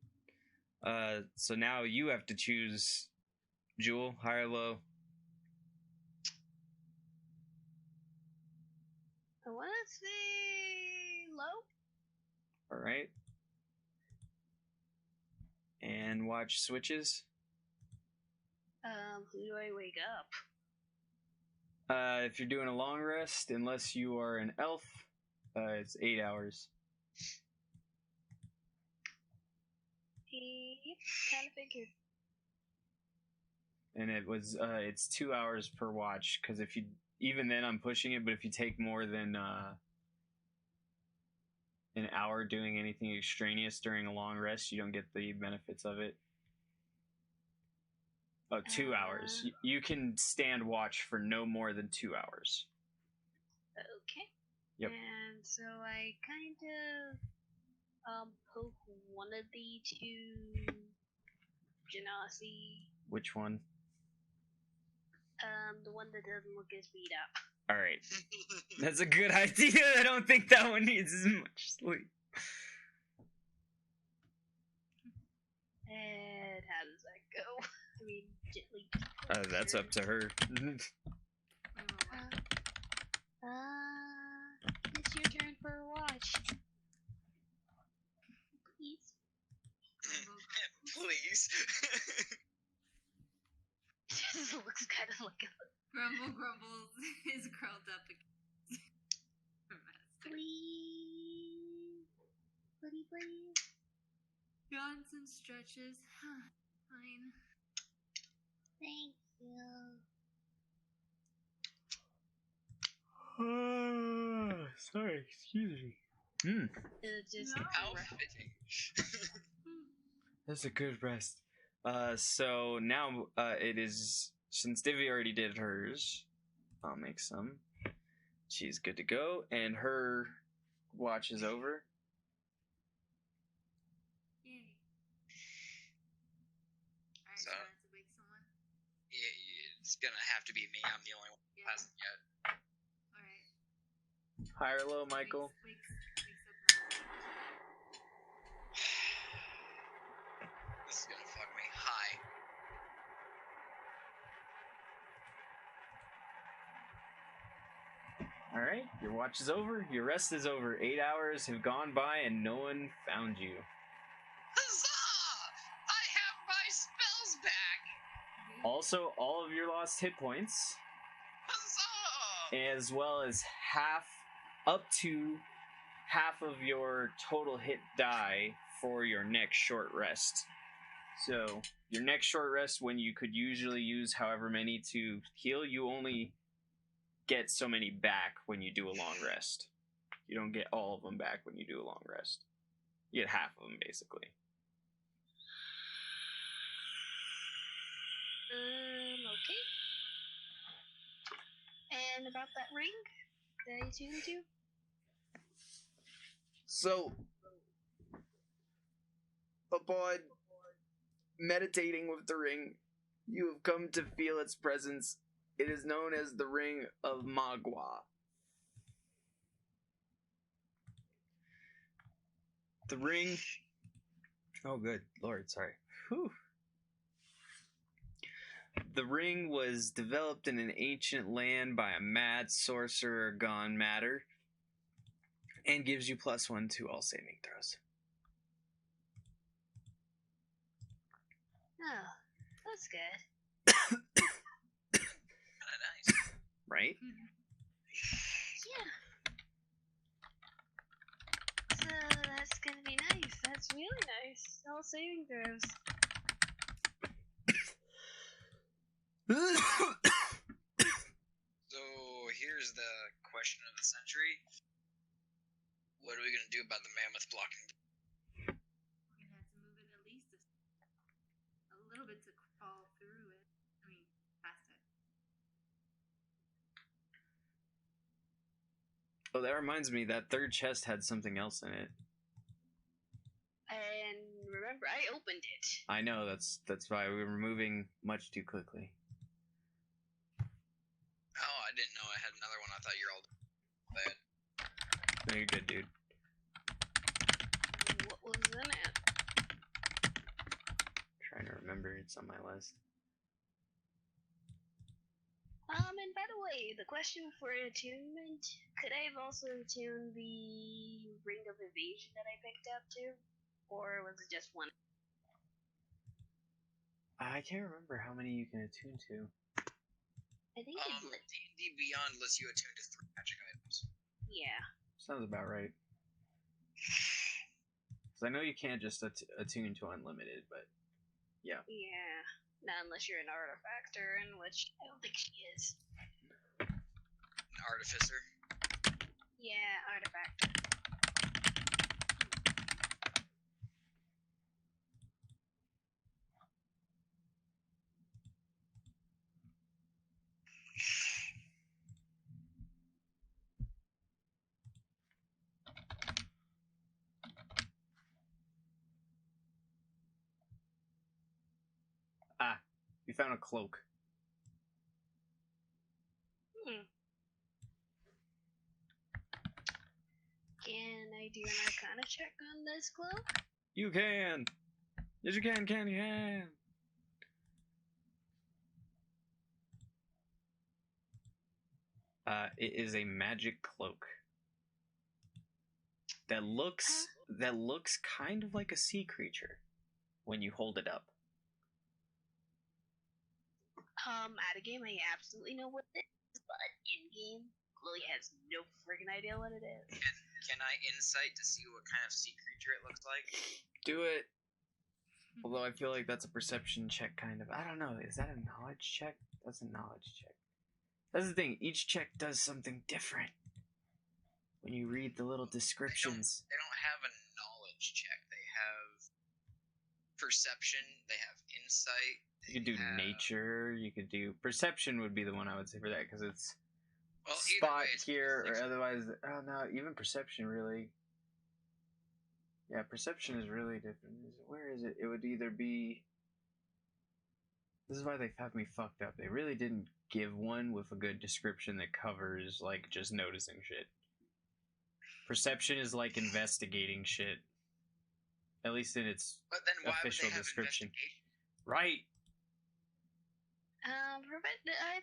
on. So now you have to choose, Jewel, high or low. I want to say low. All right. And watch switches. Who do I wake up? If you're doing a long rest, unless you are an elf, it's 8 hours. Yep, kind of figured. And it's 2 hours per watch, because even then I'm pushing it, but if you take more than an hour doing anything extraneous during a long rest, you don't get the benefits of it. Oh, 2 hours. You can stand watch for no more than 2 hours. Okay. Yep. And so I kind of poke one of the two Genasi. Which one? The one that doesn't look as beat up. All right. That's a good idea. I don't think that one needs as much sleep. And how does that go? I mean, gently. That's up to her. It's your turn for a watch. Please. Please. This looks kind of like a... Grumbles is curled up against the master. Please. Please. Yawns and stretches. Fine. Thank you. Sorry, excuse me. Just Outfitting. That's a good rest. So now it is, since Divvy already did hers, I'll make some. She's good to go, and her watch is over. Yay. Alright, So- so I have to wake someone. Yeah, it's gonna have to be me. I'm the only one who hasn't yet. Alright. High or low, Michael? Wakes up This is gonna fuck me. High. All right, your watch is over. Your rest is over. 8 hours have gone by, and no one found you. Huzzah! I have my spells back! Also, all of your lost hit points, Huzzah! as well as up to half of your total hit die for your next short rest. So, your next short rest, when you could usually use however many to heal, you only get so many back when you do a long rest. You don't get all of them back when you do a long rest. You get half of them, basically. Okay. And about that ring? that I tune to? So, upon meditating with the ring, you have come to feel its presence. It is known as the Ring of Magua. The ring... Oh, good Lord, sorry. Whew. The ring was developed in an ancient land by a mad sorcerer gone madder, and gives you +1 to all saving throws. Oh, that's good. Kinda nice. Right? Yeah. So that's gonna be nice. That's really nice. All saving throws. So here's the question of the century. What are we gonna do about the mammoth blocking? We're gonna have to move it at least a little bit to fall through it. I mean, past it. Oh, that reminds me, that third chest had something else in it. And remember, I opened it. I know, that's why we were moving much too quickly. Oh, I didn't know I had another one. I thought you're all bad. No, you're good, dude. What was in it? Trying to remember, it's on my list. And by the way, the question for attunement, could I have also tuned the Ring of Evasion that I picked up too? Or was it just one? I can't remember how many you can attune to. I think D&D Beyond lets you attune to 3 magic items. yeah. Sounds about right. Because I know you can't just attune to unlimited, but yeah. Yeah. Not unless you're an artifactor, in which I don't think she is. An artificer. Yeah, artifactor. Ah, you found a cloak. Can I do an Arcana check on this cloak? You can! Yes, you can, you can! It is a magic cloak. That looks kind of like a sea creature when you hold it up. Out of game, I absolutely know what it is, but in game, Chloe has no freaking idea what it is. Can I insight to see what kind of sea creature it looks like? Do it! Although I feel like that's a perception check, kind of. I don't know, is that a knowledge check? That's a knowledge check. That's the thing, each check does something different. When you read the little descriptions. They don't have a knowledge check. They have perception, they have insight. You could do nature, you could do... Perception would be the one I would say for that, because it's... Well, spot way, it's here, or otherwise... Oh, no, even perception, really... Yeah, perception is really different. Where is it? It would either be... This is why they have me fucked up. They really didn't give one with a good description that covers, like, just noticing shit. Perception is like investigating shit. At least in its official description. Right!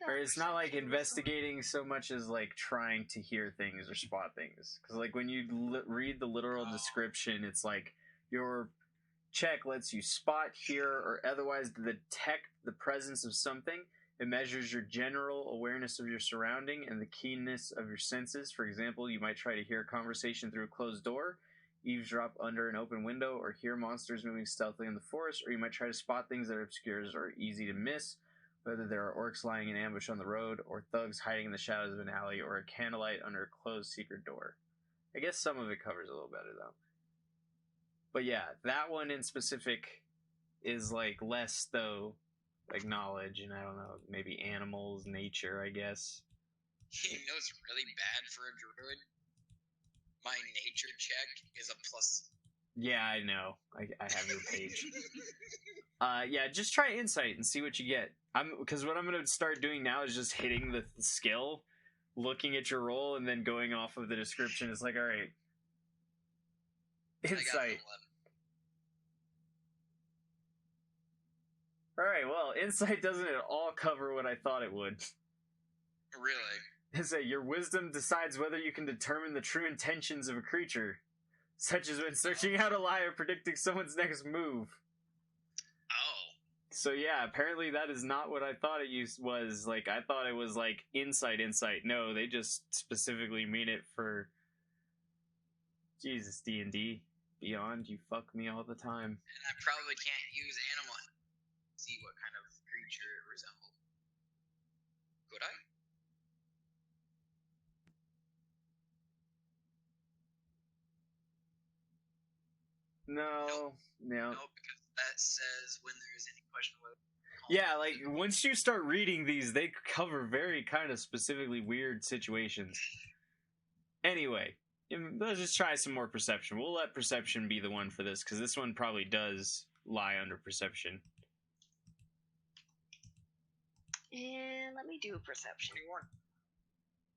Or it's not like investigating so much as like trying to hear things or spot things. Because like when you read the literal description, it's like your check lets you spot, hear, or otherwise detect the presence of something. It measures your general awareness of your surrounding and the keenness of your senses. For example, you might try to hear a conversation through a closed door, eavesdrop under an open window, or hear monsters moving stealthily in the forest, or you might try to spot things that are obscure or easy to miss, whether there are orcs lying in ambush on the road, or thugs hiding in the shadows of an alley, or a candlelight under a closed secret door. I guess some of it covers a little better, though. But yeah, that one in specific is like less, though, like knowledge, and I don't know, maybe animals, nature, I guess. You know it's really bad for a druid? My nature check is a plus. Yeah, I know. I have your page. Yeah, just try insight and see what you get. Because what I'm gonna start doing now is just hitting the skill, looking at your roll, and then going off of the description. It's like, all right, insight. I got an 11. All right, well, insight doesn't at all cover what I thought it would. Really? It say your wisdom decides whether you can determine the true intentions of a creature, such as when searching out a lie or predicting someone's next move. Oh. So yeah, apparently that is not what I thought it was. Like, I thought it was like insight. No, they just specifically mean it for Jesus, D&D Beyond. You fuck me all the time. And I probably can't use animal to see what kind of creature it resembled. Could I? No. No, because that says when there is any question whether. Yeah, like once you start reading these, they cover very kind of specifically weird situations. Anyway, let's just try some more perception. We'll let perception be the one for this, because this one probably does lie under perception. And let me do a perception one.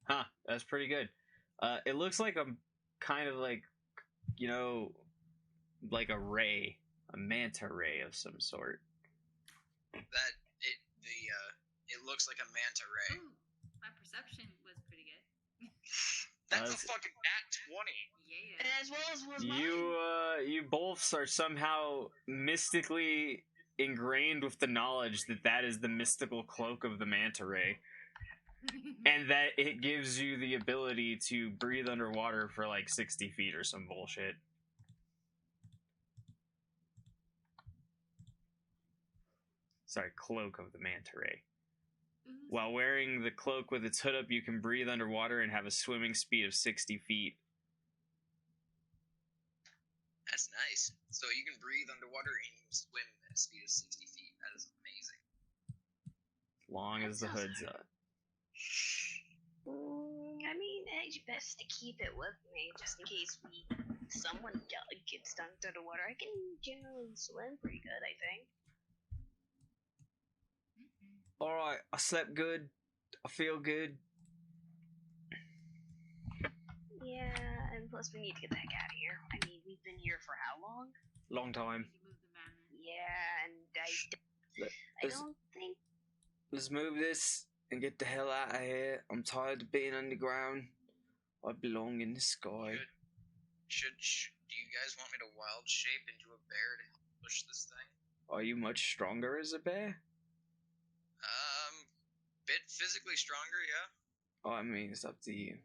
Huh, that's pretty good. It looks like a kind of like, you know, like a ray, a manta ray of some sort. It looks like a manta ray. Ooh, my perception was pretty good. That's a fucking nat 20. Yeah. As well as was mine. You both are somehow mystically ingrained with the knowledge that that is the mystical cloak of the manta ray, and that it gives you the ability to breathe underwater for like 60 feet or some bullshit. Sorry, cloak of the manta ray. While wearing the cloak with its hood up, you can breathe underwater and have a swimming speed of 60 feet. That's nice. So you can breathe underwater and swim at a speed of 60 feet. That is amazing. As long as the hood's up. I mean, it's best to keep it with me, just in case someone gets dunked underwater. I can generally swim pretty good, I think. Alright, I slept good. I feel good. Yeah, and plus we need to get the heck out of here. I mean, we've been here for how long? Long time. Yeah, and I don't think... Let's move this and get the hell out of here. I'm tired of being underground. I belong in the sky. Do you guys want me to wild shape into a bear to help push this thing? Are you much stronger as a bear? Bit physically stronger, yeah. Oh, I mean, it's up to you.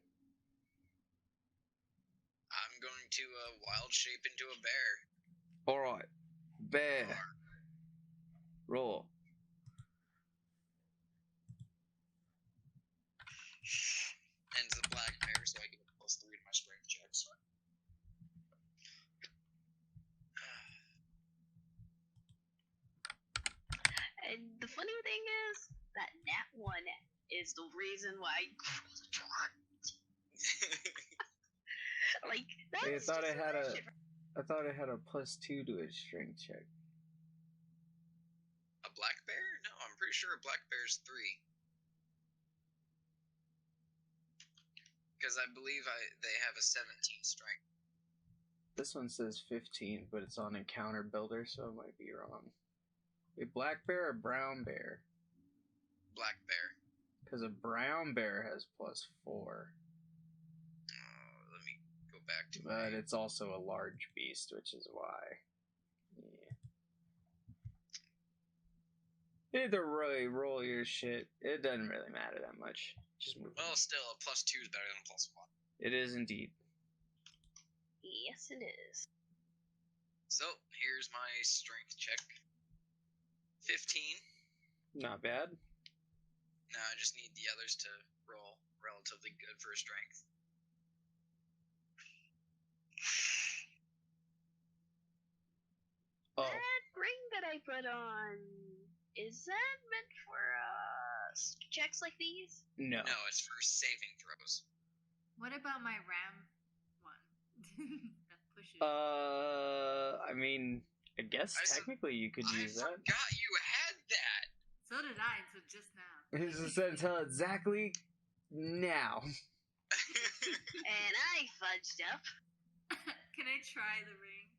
I'm going to wild shape into a bear. Alright. Bear. Roar. And it's a black bear, so I get a +3 to my strength check. So. And the funny thing is, that nat 1 is the reason why like, that's Hey, I thought just I had bullshit. I thought it had a +2 to its strength check. A black bear? No, I'm pretty sure a black bear's 3. Because I believe they have a 17 strength. This one says 15, but it's on Encounter Builder, so I might be wrong. A black bear or brown bear? Black bear. Because a brown bear has +4. Let me go back to But it's also a large beast, which is why. Yeah. Either way, roll your shit. It doesn't really matter that much. Just move. Well, still, a +2 is better than a +1. It is indeed. Yes, it is. So, here's my strength check. 15. Not bad. Now I just need the others to roll relatively good for strength. Oh. That ring that I put on, is that meant for checks like these? No. No, it's for saving throws. What about my ram one? That pushes. I mean, I guess technically you could use I that. forgot you had that. So did I until just now. He just said tell exactly now. And I fudged up. Can I try the ring?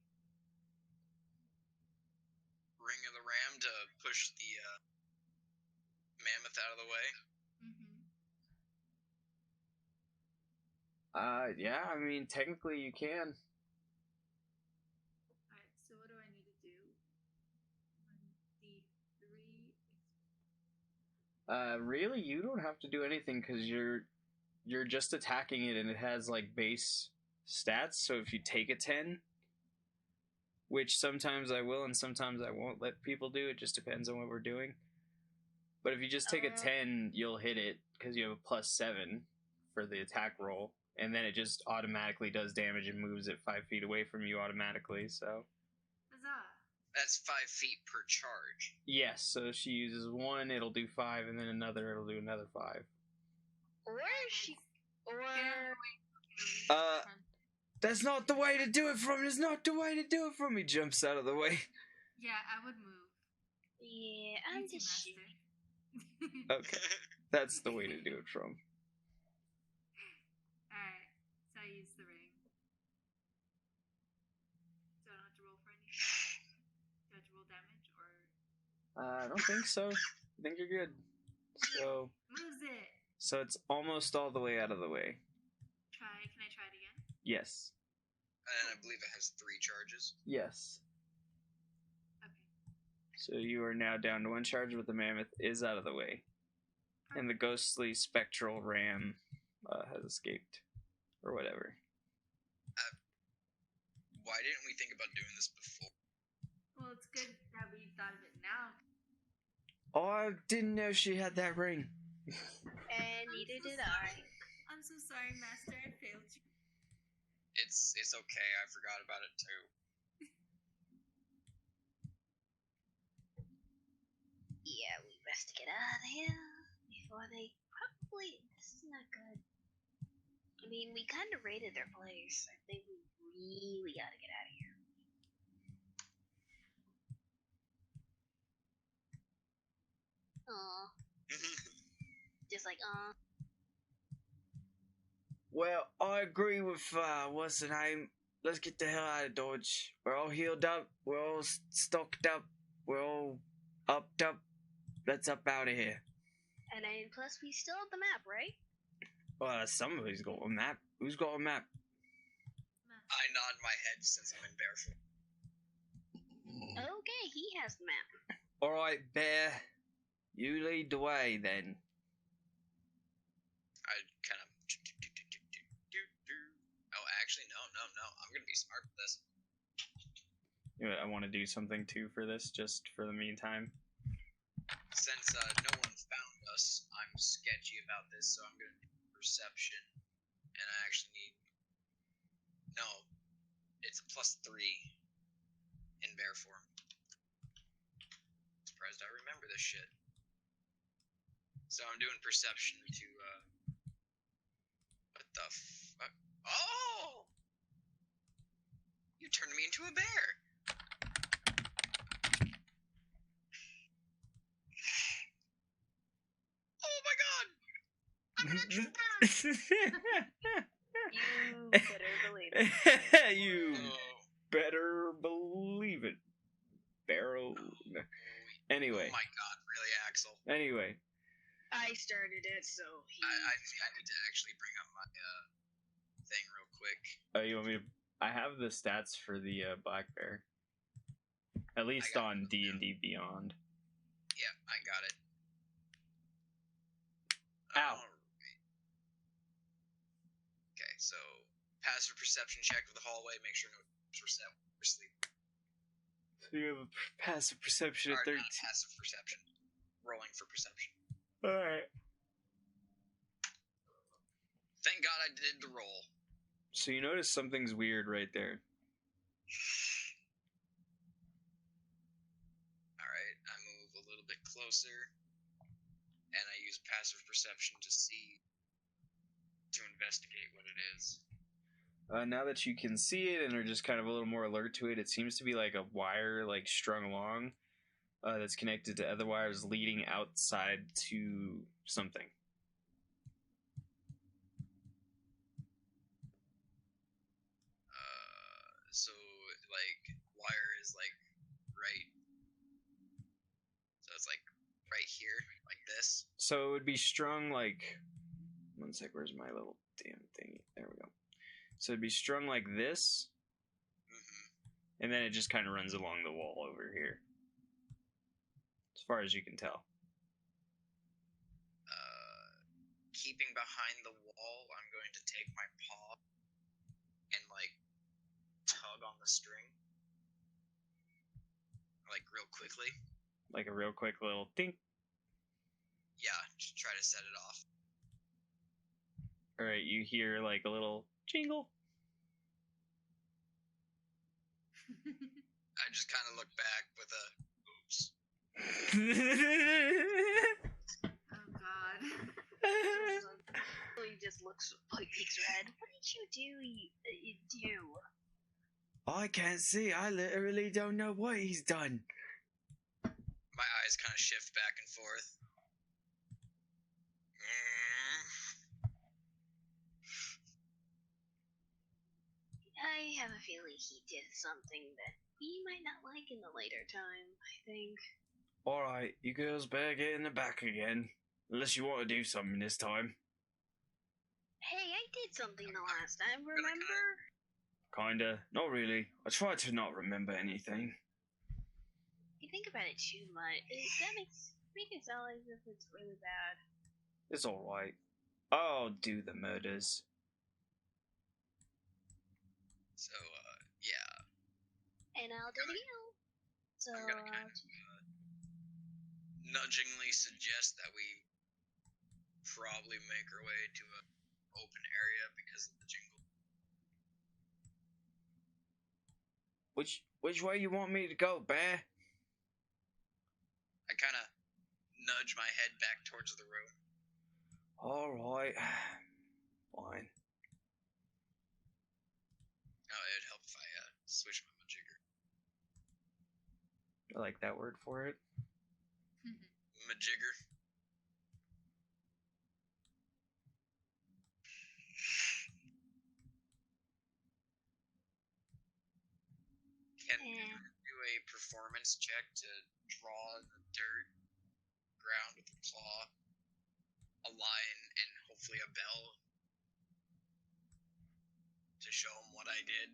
Ring of the ram to push the mammoth out of the way. Mm-hmm. Yeah, I mean, technically you can. Alright, so what do I need to do? 1d3. Really, you don't have to do anything because you're just attacking it, and it has like base stats. So if you take a 10, which sometimes I will and sometimes I won't let people do, it just depends on what we're doing. But if you just take a 10, you'll hit it because you have a +7 for the attack roll, and then it just automatically does damage and moves it 5 feet away from you automatically. So Huzzah! That's 5 feet per charge. yes, so if she uses one, it'll do 5, and then another, it'll do another 5. Or she. Or. That's not the way to do it from me. It's not the way to do it from me. Jumps out of the way. Yeah, I would move. Yeah, I'm You too, just. master. Okay, that's the way to do it from. Alright, so I use the ring. So I don't have to roll for anything? Do I have to roll damage, or... I don't think so. I think you're good. So Moves it! So it's almost all the way out of the way. Can I try it again? Yes. And I believe it has 3 charges. Yes. Okay. So you are now down to 1 charge, but the mammoth is out of the way. And the ghostly spectral ram has escaped. Or whatever. Why didn't we think about doing this before? Well, it's good that we thought of it now. Oh, I didn't know she had that ring. And neither did I. I'm so sorry, Master. I failed you. It's okay. I forgot about it too. Yeah, we best get out of here before they probably. This is not good. I mean, we kind of raided their place. I think we really gotta get out of here. Aw. Just like, Well, I agree with, what's the name? Let's get the hell out of Dodge. We're all healed up. We're all stocked up. We're all upped up. Let's up out of here. And then plus we still have the map, right? Well, somebody's got a map. Who's got a map? I nod my head since I'm in barefoot. Okay, he has the map. Alright, Bear. You lead the way, then. I kind of. Oh, actually, no. I'm gonna be smart with this. You know, I want to do something too for this, just for the meantime. Since no one found us, I'm sketchy about this, so I'm gonna do perception. And I actually need. No, it's a +3 in bear form. Surprised I remember this shit. So I'm doing perception to, what the fuck? Oh! You turned me into a bear! Oh my god! I'm an actual bear! You better believe it. You No. better believe it. Barrel. Anyway. Oh my god, really, Axel? Anyway. I started it, so he... I need to actually bring up my, thing real quick. Oh, you want me to... I have the stats for the black bear. At least got on D&D Beyond. Yeah, I got it. Ow. Okay, so passive perception check of the hallway. Make sure no percent for sleep. So you have a passive perception Or at 13. not passive perception. Rolling for perception. Alright. Thank God I did the roll. So you notice something's weird right there. Alright, I move a little bit closer. and I use passive perception to investigate what it is. Now that you can see it and are just kind of a little more alert to it, it seems to be like a wire like strung along that's connected to other wires leading outside to something. So like wire is like right. So it's like right here, like this. So it would be strung like, one sec, where's my little damn thingy? There we go. So it'd be strung like this, and then it just kind of runs along the wall over here, as far as you can tell. Keeping behind the wall, I'm going to take my paw and like tug on the string, like real quickly. Like a real quick little ding. Yeah, just try to set it off. Alright, you hear like a little jingle. I just kind of look back with a oops. Oh God. He just looks like peeks her head. What did you do? You do? I can't see. I literally don't know what he's done. My eyes kind of shift back and forth. I have a feeling he did something that we might not like in the later time, I think. Alright, you girls better get in the back again. Unless you want to do something this time. Hey, I did something the last time, remember? Kinda. Not really. I try to not remember anything. You think about it too much. That makes it sound like as if it's really bad. It's alright. I'll do the murders. So, yeah. And I'll do the meal. So, I'm gonna kind of nudgingly suggest that we probably make our way to an open area because of the jingle. Which way you want me to go, Bear? I kind of nudge my head back towards the room. Alright. Fine. Oh, it'd help if I switch my majigger. I like that word for it. Majigger. Can you do a performance check to draw in the dirt, ground with a claw, a line, and hopefully a bell to show them what I did?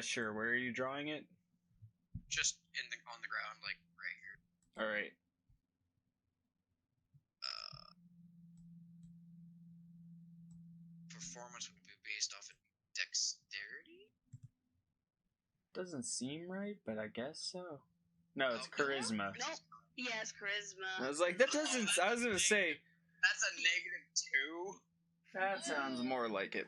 Sure. Where are you drawing it? Just on the ground, like right here. Alright. Performance would be based off of dexterity? Doesn't seem right, but I guess so. No, it's Oh, charisma. nope. Yes, charisma. I was like, that doesn't... I was gonna say... That's a -2? That sounds more like it.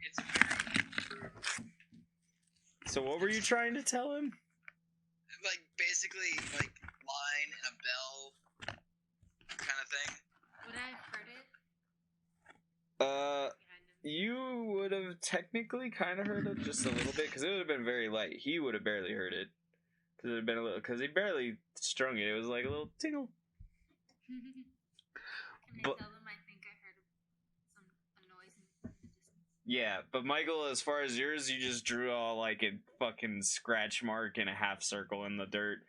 It's very So what were you trying to tell him? like basically like line and a bell kind of thing. Would I have heard it? Uh, Behind him. you would have technically kind of heard it just a little bit, because it would have been very light. He would have barely heard it. Because it would have been a little... Because he barely strung it. It was like a little tingle. Can But- I tell them I think I heard a noise in the distance? Yeah, but Michael, as far as yours, you just drew all like a fucking scratch mark in a half circle in the dirt.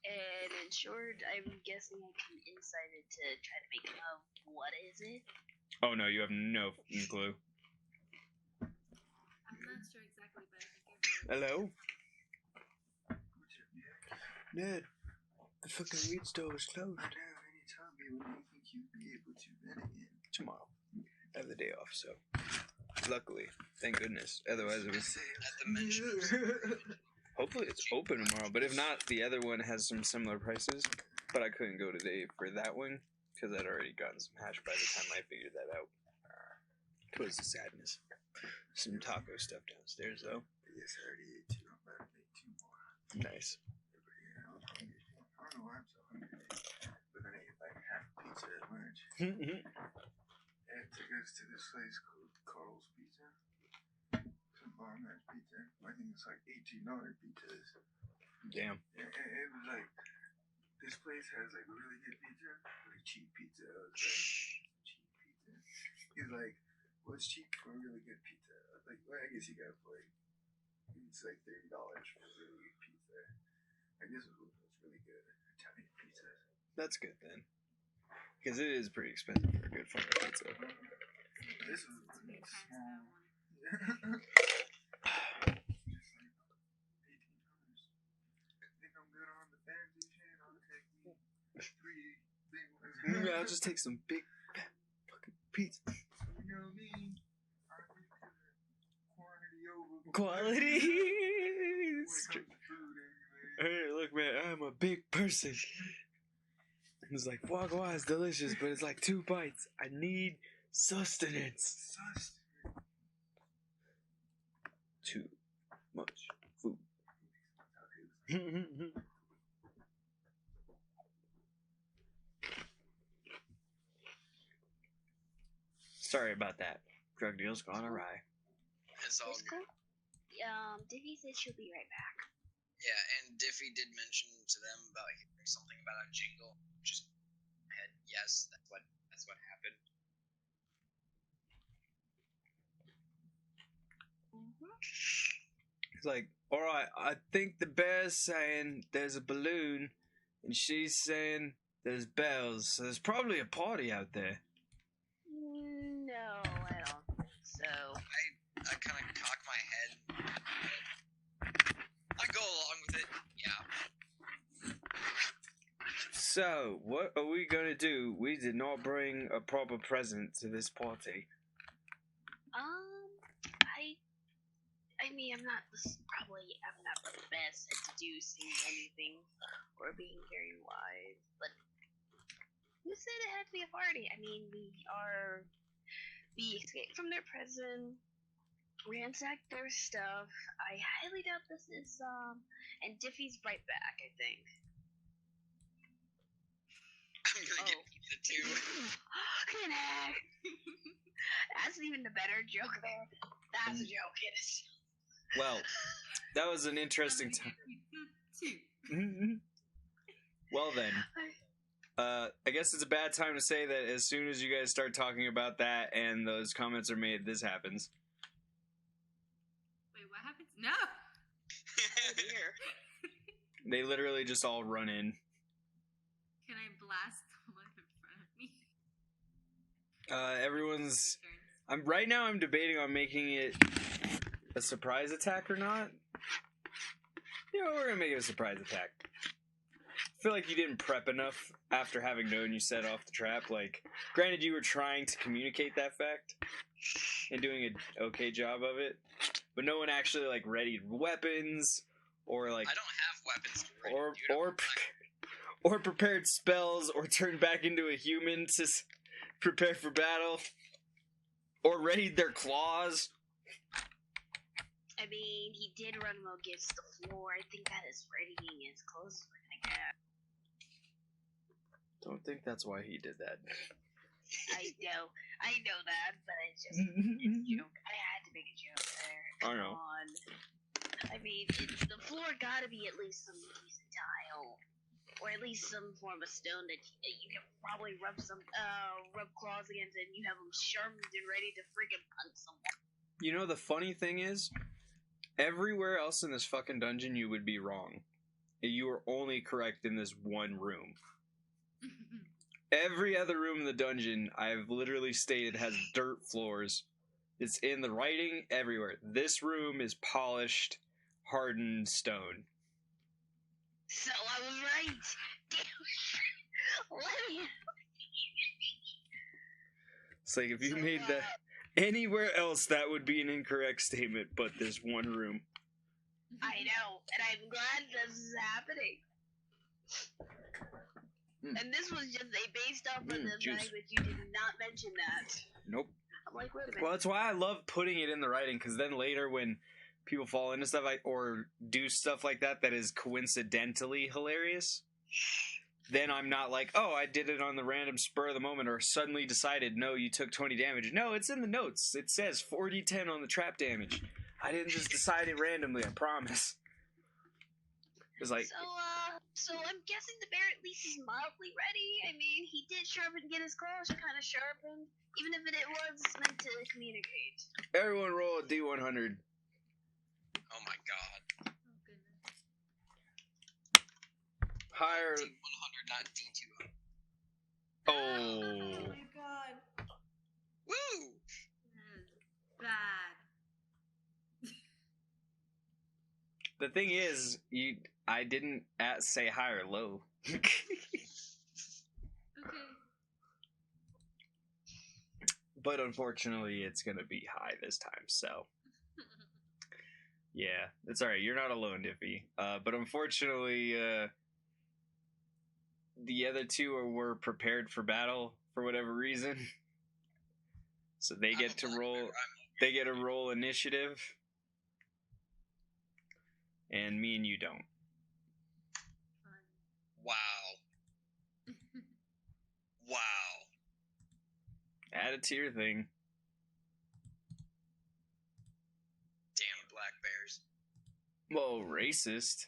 And in short, I'm guessing I can insight it to try to make of what is it? Oh no, you have no fucking clue. I'm not sure exactly, but I think I heard. Hello? Ned, the fucking weed store is closed. When do you think you'd be able to rent again? Tomorrow. I have the day off, so... Luckily. Thank goodness. Otherwise it was... At the mention of Hopefully it's open tomorrow, but if not, the other one has some similar prices. but I couldn't go today for that one because I'd already gotten some hash by the time I figured that out. It was a sadness. Some taco stuff downstairs, though. Yes, I already ate 2. I'm about to make 2 more. Nice. Yeah, I was hungry. I don't know why I'm so hungry. But then I ate like half a pizza at lunch. And it took us to this place called Carl's Pizza. Some bomb-ass pizza. I think it's like $18 pizzas. Damn. And it was like, this place has like really good pizza, like cheap pizza. I was like, cheap pizza? He's like, what's cheap for a really good pizza? I was like, well, I guess you gotta play. It's like $30 for really good pizza. I guess it was really good Italian pizza. That's good then. Because it is pretty expensive for a good fucking pizza. This was Two times small. that one. Just like $18. Think I'm good on the fancy shit? I'll take me 3 big ones. I'll just take some big fucking pizza. You know me. I think quantity over Quality. when it comes to food anyway. Hey, look, man, I'm a big person. It's like, foie gras is delicious, but it's like 2 bites. I need sustenance. Too much food. Sorry about that. Drug deal's gone awry. It's all It's good. cool. Divvy said she'll be right back. Yeah, and Diffie did mention to them about hearing something about a jingle. Just head, yes, that's what happened. It's like, alright, I think the bear's saying there's a balloon, and she's saying there's bells, so there's probably a party out there. No, I don't think so. I kind of cock my head. I go along with it. Yeah. So, what are we gonna do? We did not bring a proper present to this party. I mean, I'm not the best at deducing anything or being very wise, but who said it had to be a party? I mean, we escaped from their prison, ransacked their stuff. I highly doubt this is, and Diffie's right back, I think. I'm gonna get pizza too. Connect! That's even the better joke there. That's a joke, it is. Well, that was an interesting time. Two. Well then, I guess it's a bad time to say that as soon as you guys start talking about that and those comments are made, this happens. Wait, what happens? No! Oh dear. They literally just all run in. Can I blast the one in front of me? Everyone's... Right now I'm debating on making it a surprise attack or not. You know, we're gonna make it a surprise attack. I feel like you didn't prep enough after having known you set off the trap. Like, granted, you were trying to communicate that fact and doing an okay job of it, but no one actually like readied weapons or like I don't have weapons to ready, dude. or prepared spells or turned back into a human to prepare for battle or readied their claws. I mean, he did run him against the floor. I think that is readying as close as we're gonna get. Don't think that's why he did that. I know that, but it's just it's a joke. I had to make a joke there. I know. Come on. I mean, the floor gotta be at least some decent tile, or at least some form of stone that you can probably rub claws against, and you have them sharpened and ready to freaking punch someone. You know, the funny thing is, everywhere else in this fucking dungeon you would be wrong. You are only correct in this one room. Every other room in the dungeon, I've literally stated, has dirt floors. It's in the writing everywhere. This room is polished, hardened stone. So I was right. Damn. Let me. It's like if you made that anywhere else, that would be an incorrect statement, but this one room. I know, and I'm glad this is happening. And this was just based off of the juice. fact that you did not mention that. Nope. I'm like, wait a minute. Well, that's why I love putting it in the writing, because then later when people fall into stuff or do stuff like that is coincidentally hilarious, then I'm not like, oh, I did it on the random spur of the moment or suddenly decided, no, you took 20 damage. No, it's in the notes. It says 4d10 on the trap damage. I didn't just decide it randomly, I promise. It's like... So I'm guessing the bear at least is mildly ready. I mean, he did get his claws kind of sharpened, even if it was meant to communicate. Everyone roll a D100. Oh my god. Oh goodness. Higher... D100, not D200. Oh. Oh my god. Woo! That is bad. The thing is, I didn't say high or low. Okay. But unfortunately, it's going to be high this time, so... Yeah, it's alright. You're not alone, Diffy. But unfortunately, the other two were prepared for battle for whatever reason. So they get to roll... They get to roll initiative. And me and you don't. Wow. Wow. Add it to your thing. Damn black bears. Well, racist.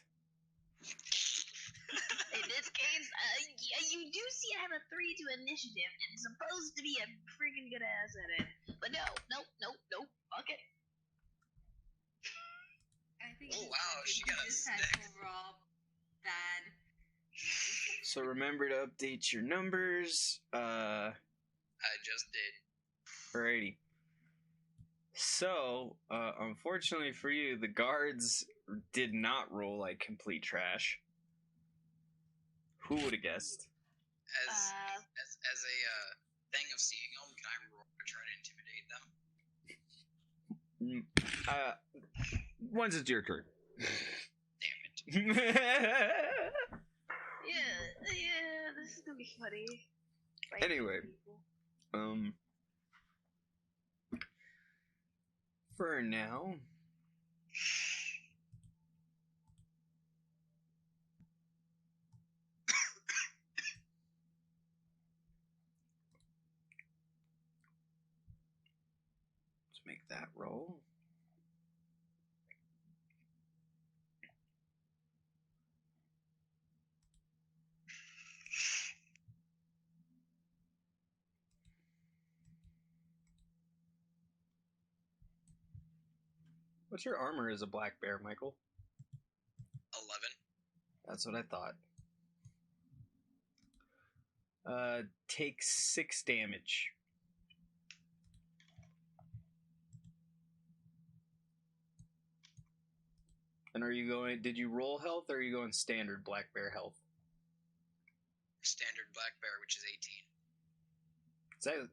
In this case, you do see I have a 3 to initiative and supposed to be a freaking good ass at it. But no, fuck it. I think Oh, wow, she got a just had stick. overall bad. So remember to update your numbers. I just did. Alrighty. So, unfortunately for you, the guards did not roll like complete trash. Who would have guessed? As a thing of seeing them, can I roll to try to intimidate them? Once it's your turn. Damn it. Yeah, this is gonna be funny. Anyway, for now, let's make that roll. What's your armor as a black bear, Michael? 11. That's what I thought. Take 6 damage. And did you roll health or are you going standard black bear health? Standard black bear, which is 18. Is that, Or,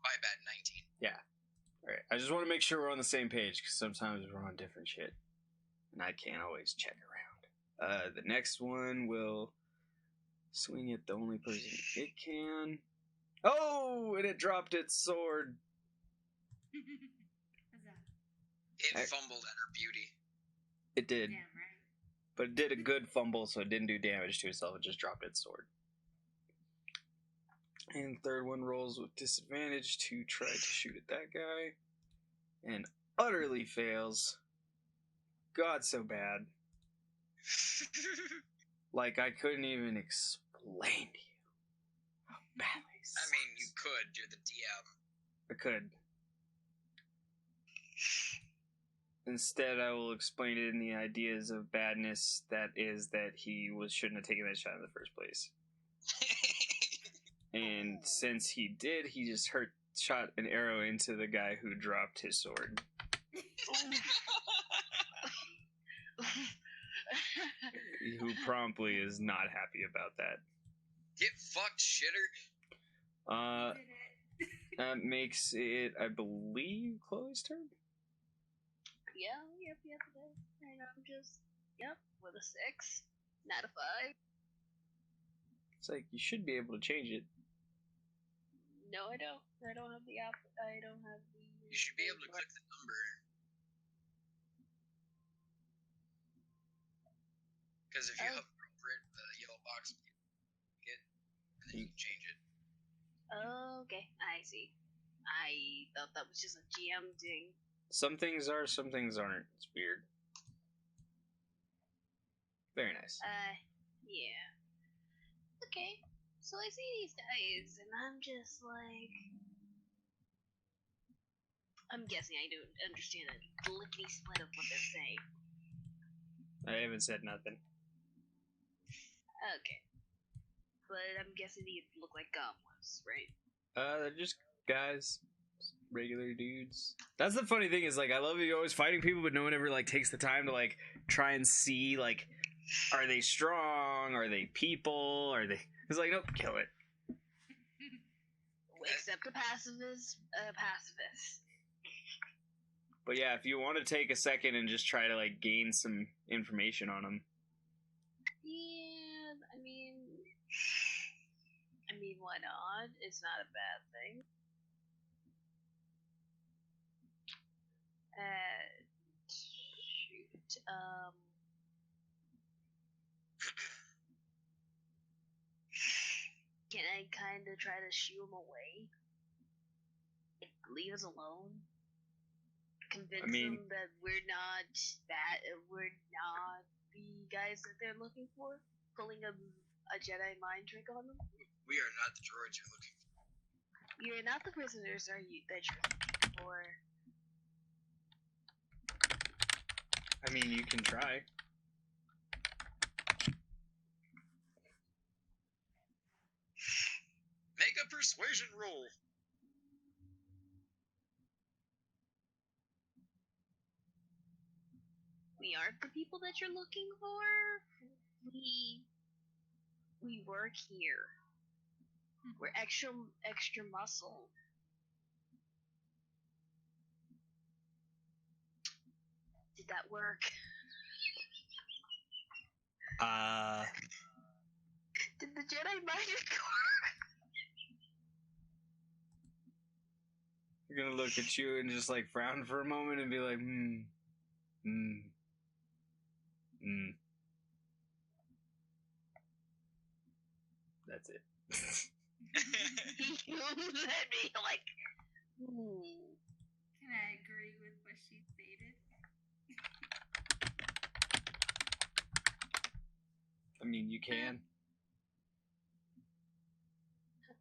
my bad, 19. yeah. Alright, I just want to make sure we're on the same page, because sometimes we're on different shit. And I can't always check around. The next one will swing at the only person it can. Oh! And it dropped its sword. What's that? It fumbled at her beauty. It did. Damn right. But it did a good fumble, so it didn't do damage to itself. It just dropped its sword. And third one rolls with disadvantage to try to shoot at that guy. And utterly fails. God, so bad. Like, I couldn't even explain to you how badly it I mean, you sucks. could. You're the DM. I could. Instead, I will explain it in the ideas of badness that is that he shouldn't have taken that shot in the first place. And since he did, he just shot an arrow into the guy who dropped his sword. Who promptly is not happy about that. Get fucked, shitter. Did it. That makes it, I believe, Chloe's turn? Yep, it is. And I'm just, with a 6, not a 5. It's like, you should be able to change it. No, I don't. I don't have the app. I don't have the. You should be able to click the number. Because if you hover over it, the yellow box will get, and then you can change it. Okay, I see. I thought that was just a GM thing. Some things are, some things aren't. It's weird. Very nice. Yeah. Okay. So I see these guys, and I'm just like, I'm guessing I don't understand a lickety split of what they're saying. I haven't said nothing. Okay. But I'm guessing these look like goblins, right? They're just guys. Regular dudes. That's the funny thing is, like, I love you always fighting people, but no one ever, like, takes the time to, like, try and see, like, are they strong? Are they people? Are they... It's like, nope, kill it. Except a pacifist. But yeah, if you want to take a second and just try to, like, gain some information on them. Yeah, I mean, why not? It's not a bad thing. Shoot. Can I kind of try to shoo him away? Like, leave us alone? Convince them that we're not the guys that they're looking for? Pulling a Jedi mind trick on them? We are not the droids you're looking for. You're not the prisoners, are you? That you're looking for. I mean, you can try. Make a persuasion roll. We aren't the people that you're looking for. We work here. We're extra muscle. Did that work? Did the Jedi mind trick work? You're gonna look at you and just, like, frown for a moment and be like, That's it. You let me, like, Can I agree with what she stated? I mean, you can.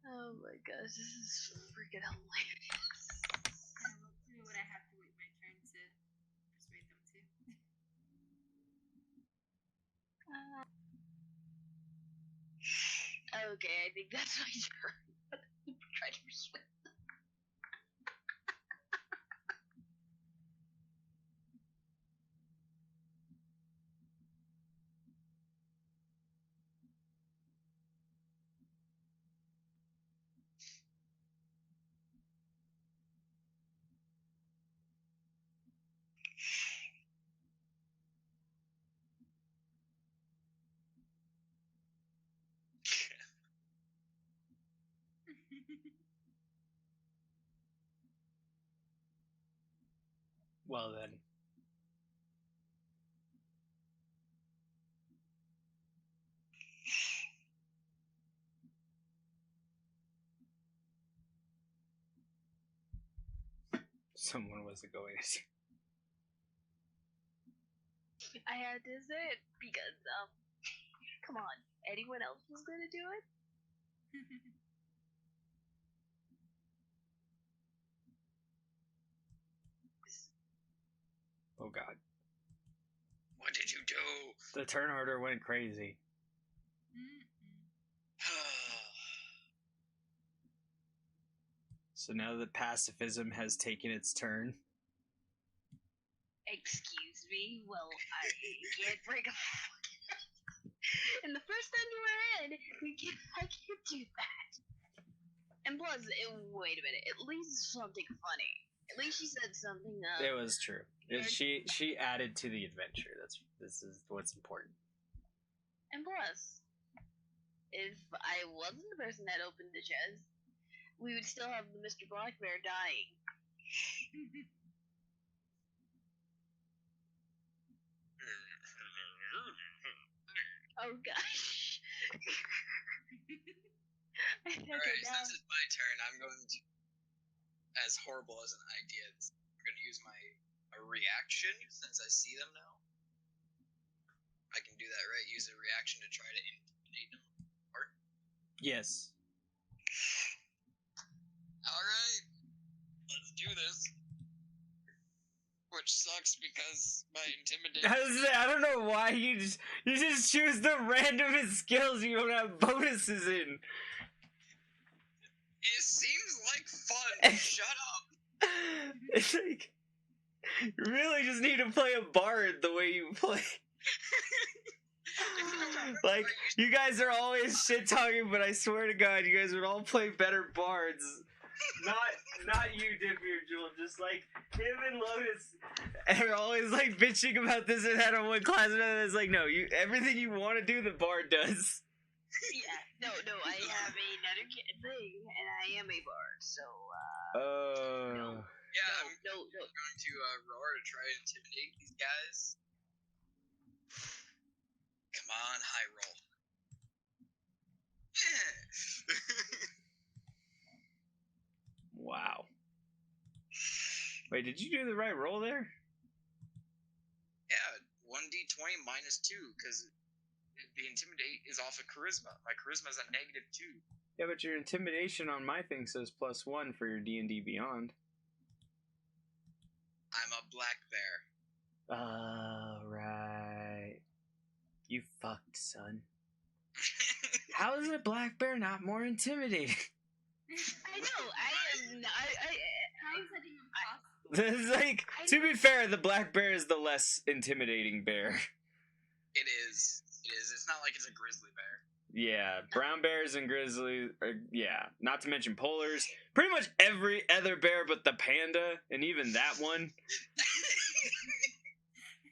Oh my gosh, this is freaking hilarious. I will do what I have to wait my turn to persuade them to. Okay, I think that's my turn. Try to persuade them. Well then. Someone wasn't going to. I had to say it because, come on, anyone else was gonna do it? Oh god. What did you do? The turn order went crazy. So now that pacifism has taken its turn. Excuse me? Well, I can't break a fucking... In the first under my head, I can't do that. And plus, wait a minute, at least something funny. At least she said something, It was true. She added to the adventure. This is what's important. And plus, if I wasn't the person that opened the chest, we would still have the Mr. Black Bear dying. Oh gosh. Okay, Alright, now. since it's my turn, I'm going to, as horrible as an idea, I'm going to use my reaction since I see them now. I can do that, right? Use a reaction to try to intimidate them. Yes. Alright, let's do this. Which sucks because my intimidation. I don't know why you just choose the randomest skills you don't have bonuses in. It seems like fun. Shut up. It's like you really just need to play a bard the way you play. Like you guys are always shit talking, but I swear to God, you guys would all play better bards. Not you, Dfrnt Luv, just like him and Lotus, and are always like bitching about this and that on one class, and it's like, no, everything you want to do, the bard does. Yeah, no, I have another thing, and I am a bard, so, no. Yeah, I'm No. going to roar to try and intimidate these guys. Come on, high roll. Wow. Wait, did you do the right roll there? Yeah, 1d20 minus 2, because the intimidate is off of charisma. My charisma is a -2. Yeah, but your intimidation on my thing says +1 for your D&D Beyond. I'm a black bear. Oh, right. You fucked, son. How is a black bear not more intimidating? I know, I'm setting impossible. It's like, to be fair, the black bear is the less intimidating bear. It is. It's not like it's a grizzly bear. Yeah, brown bears and grizzly, yeah, not to mention polars. Pretty much every other bear but the panda, and even that one.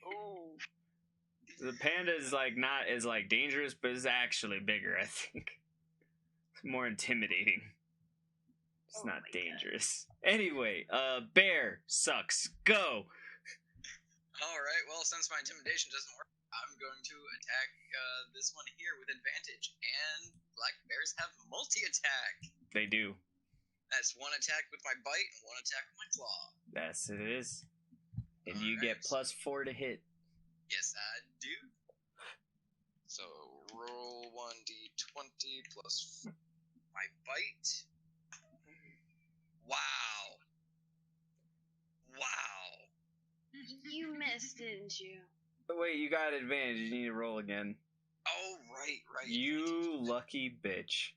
Oh. The panda is like not as like dangerous, but is actually bigger, I think. It's more intimidating. It's not dangerous. Anyway, bear sucks. Go! Alright, well, since my intimidation doesn't work, I'm going to attack this one here with advantage, and black bears have multi-attack. They do. That's one attack with my bite and one attack with my claw. Yes, it is. And you get +4 to hit. Yes, I do. So, roll 1d20 plus my bite. Wow. You missed, didn't you? But wait, you got advantage. You need to roll again. Oh, right. You lucky bitch.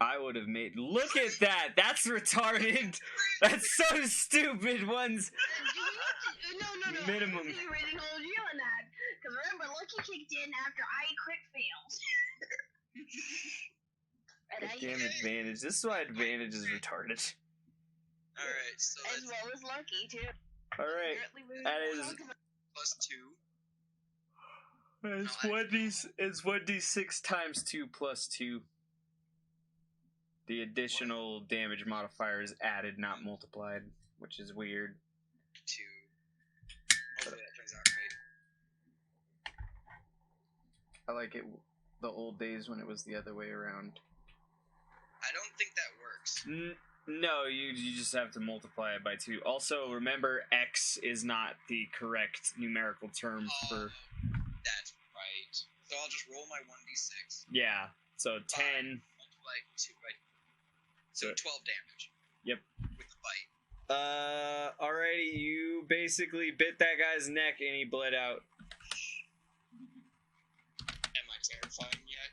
I would have made... Look at that! That's retarded! That's so stupid! One's... No. Minimum. I didn't really hold you on that. Because remember, Lucky kicked in after I crit failed. Damn advantage. This is why advantage is retarded. Alright, so as well as Lucky, too. Alright. That is... +2. It's 1d6 times 2 plus 2. The additional damage modifier is added, not multiplied, which is weird. 2. Hopefully that turns out right. I like it the old days when it was the other way around. I don't think that works. No, you just have to multiply it by 2. Also, remember, X is not the correct numerical term for... That's right. So I'll just roll my 1d6. Yeah, so 10... Multiply 2 by... So 12 damage. Yep. With the bite. Alrighty, you basically bit that guy's neck and he bled out. Am I terrifying yet?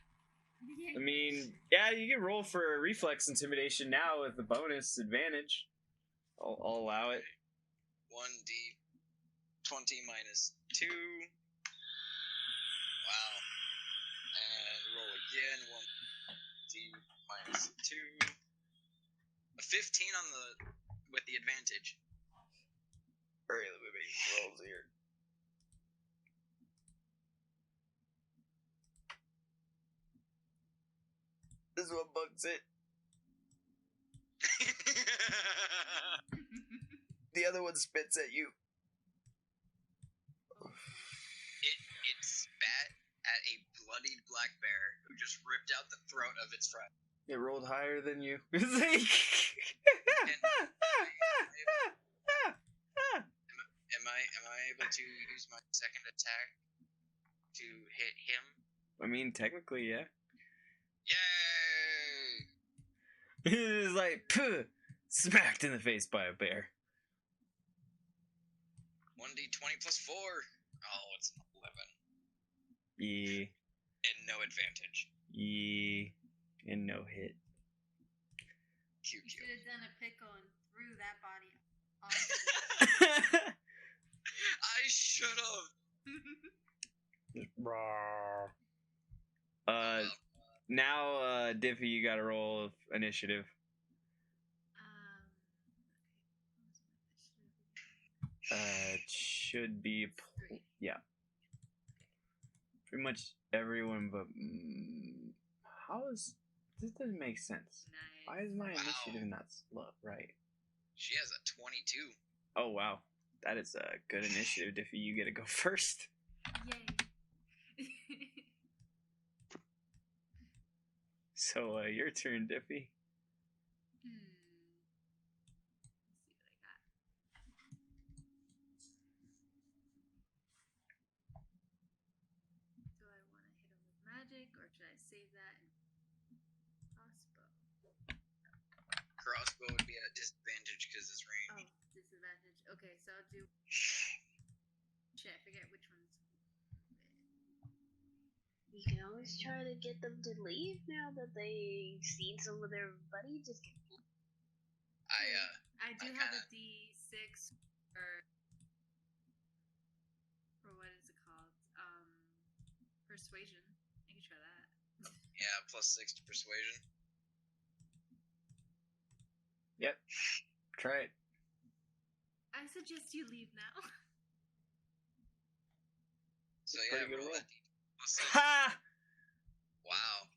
I mean, yeah, you can roll for a reflex intimidation now with the bonus advantage. I'll allow it. 1d20 minus 2. Wow. And roll again. 1d minus 2. A 15 on the with the advantage. Alright, let me make rolls here. This is what bugs it. The other one spits at you. It spat at a bloodied black bear who just ripped out the throat of its friend. It rolled higher than you. It's like... Am I able to use my second attack to hit him? I mean, technically, yeah. Yay! It is like, puh, smacked in the face by a bear. 1d20 plus 4. Oh, it's an 11. Yeah. And no advantage. Yeah. And no hit. Cute. You should have done a pickle and threw that body on. I should have. Now, Diffie, you gotta roll initiative. It should be, yeah. Pretty much everyone, but this doesn't make sense. Nice. Why is my initiative not slow? Right. She has a 22. Oh wow, that is a good initiative, Diffie. You get to go first. Yay. So your turn, Diffie. Let's see what I got. Do I want to hit him with magic, or should I save that and crossbow? Crossbow would be at a disadvantage because it's Oh, range. disadvantage. Okay, so I'll do. Shit, I forget which one's. You can always try to get them to leave now that they've seen some of their buddy just get. I do I have a kinda- D6 for what is it called? Persuasion. I can try that. Yeah, plus 6 to persuasion. Yep. Try it. I suggest you leave now. So Pretty yeah, good roll roll. that plus 6. Ha! Wow.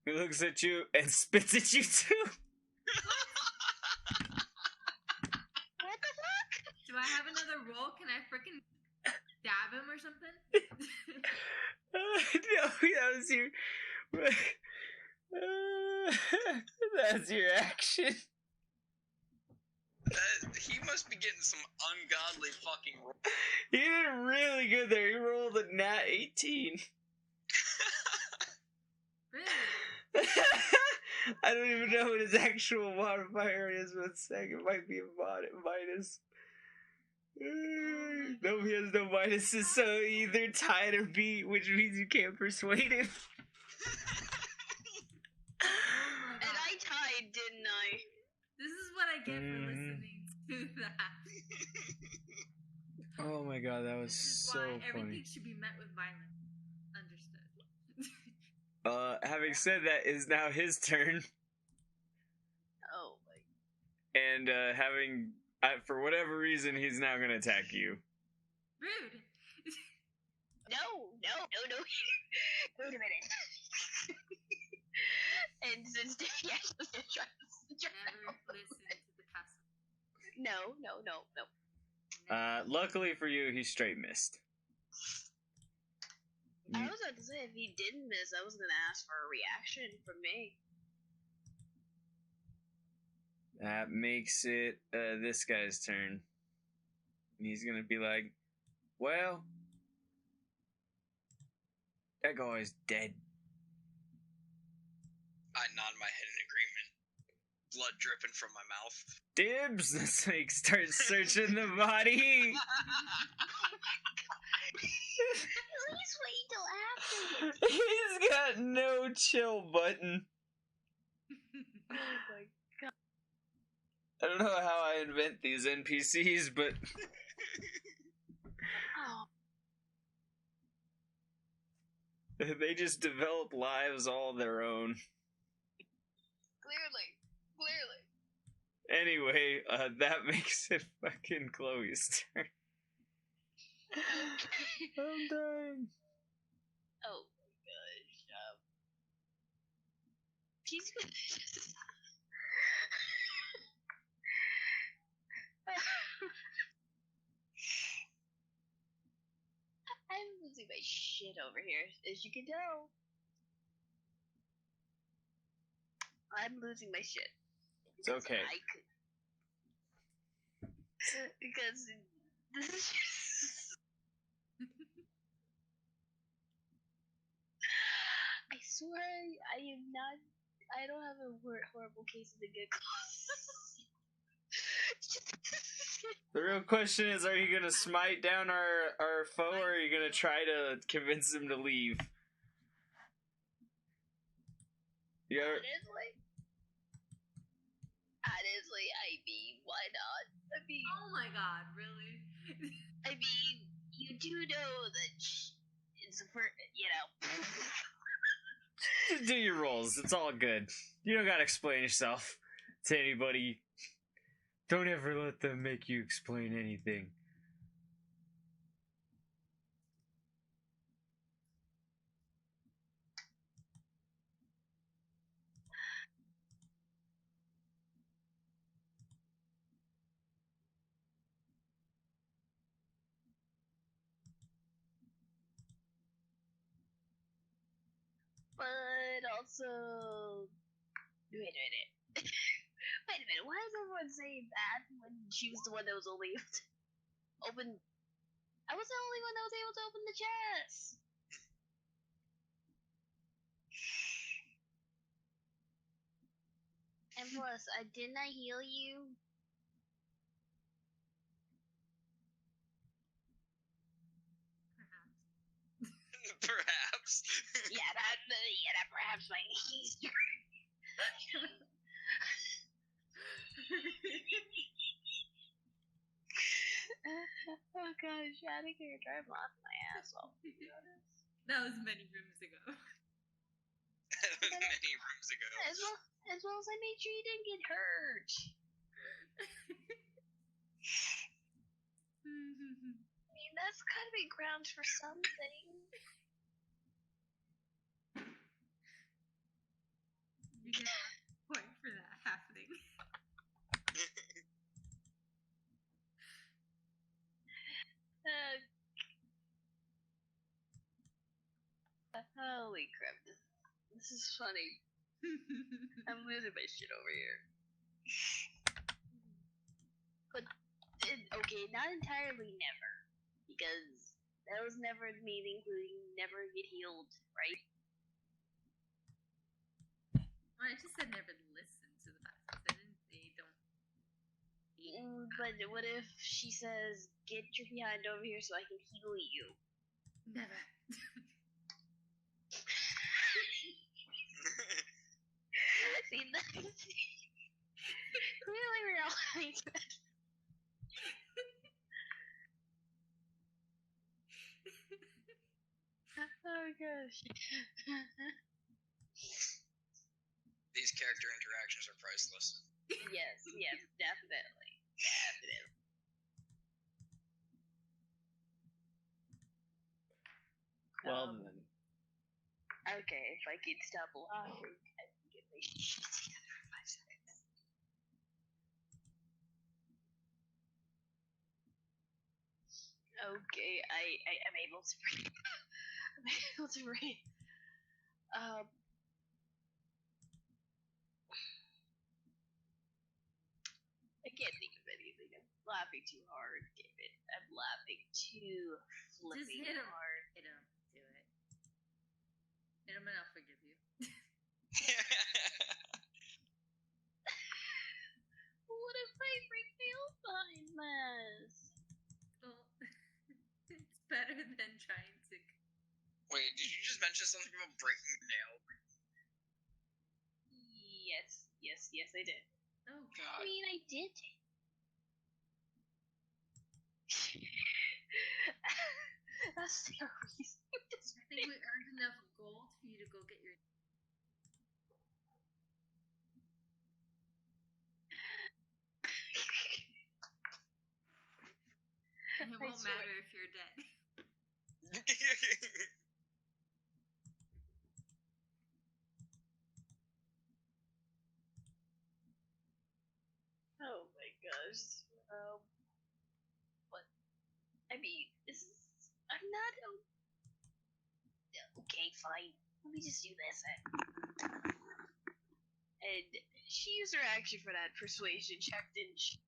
He looks at you and spits at you too. What the fuck? Do I have another roll? Can I frickin' dab him or something? No, that was your. That's your action. He must be getting some ungodly fucking roll. He did really good there. He rolled a nat 18. Really? I don't even know what his actual modifier is. 1 second. It might be a minus. No, he has no minuses, so either tied or beat, which means you can't persuade him. Oh my And god. I tied, didn't I? This is what I get for listening to that. Oh my god, that was This is so why funny. everything should be met with violence. Understood. Having said that, is now his turn, Oh my. and for whatever reason, he's now gonna attack you. Rude. No. Wait a minute. And since Davey actually did try to Never listen to the castle. No. Luckily for you, he straight missed. I was about to say, if he didn't miss, I was gonna ask for a reaction from me. That makes it this guy's turn. And he's gonna be like, well, that guy's dead. I nod my head in agreement. Blood dripping from my mouth. Dibs! The snake starts searching the body. Please wait till after. He's got no chill button. Oh my god. I don't know how I invent these NPCs, but Oh. they just develop lives all their own. Clearly. Anyway, that makes it fucking Chloe's turn. I'm dying. Oh my gosh. she's I'm losing my shit over here, as you can tell. I'm losing my shit. It's okay. I could. Because this is just... I swear I am not. I don't have a horrible case of the giggles. The real question is, are you gonna smite down our foe, or are you gonna try to convince him to leave? Honestly, I mean, why not? I mean, Oh my god, really? I mean, you do know that it's for, you know. Just do your rolls. It's all good. You don't gotta explain yourself to anybody. Don't ever let them make you explain anything. But also, wait a minute. Wait a minute. Why is everyone saying that when she was the one that was only able to open? I was the only one that was able to open the chest. And plus, didn't I heal you? Perhaps. Yeah, that perhaps might be easier. Oh gosh, I think you're driving off my asshole. That was many rooms ago. Many rooms ago. As well as I made sure you didn't get hurt. I mean, that's gotta be grounds for something. You get a point for that happening. Holy crap, this is funny. I'm losing my shit over here. But, okay, not entirely never. Because that was never me including never get healed, right? Well, I just said never listen to the facts. I didn't say don't. But what if she says, get your behind over here so I can heal you? Never. See, clearly we're all having this. Oh gosh. These character interactions are priceless. Yes, definitely. Well then. Okay, if I can stop laughing, I can get my shit together in 5 seconds. Okay, I'm able to breathe. I'm able to breathe. I can't think of anything. I'm laughing too hard, David. I'm laughing too flipping hit him. hard. Hit him. Do it. Hit him and I'll forgive you. What if I break my own behind mess? Well, it's better than trying to. Wait, did you just mention something about breaking your nail? Yes, I did. Oh god. I mean, I did. That's the reason. I think we earned enough gold for you to go get your. And it won't matter if you're dead. goes, but I mean, I'm not. Okay, fine. Let me just do this. And she used her action for that persuasion check, didn't she?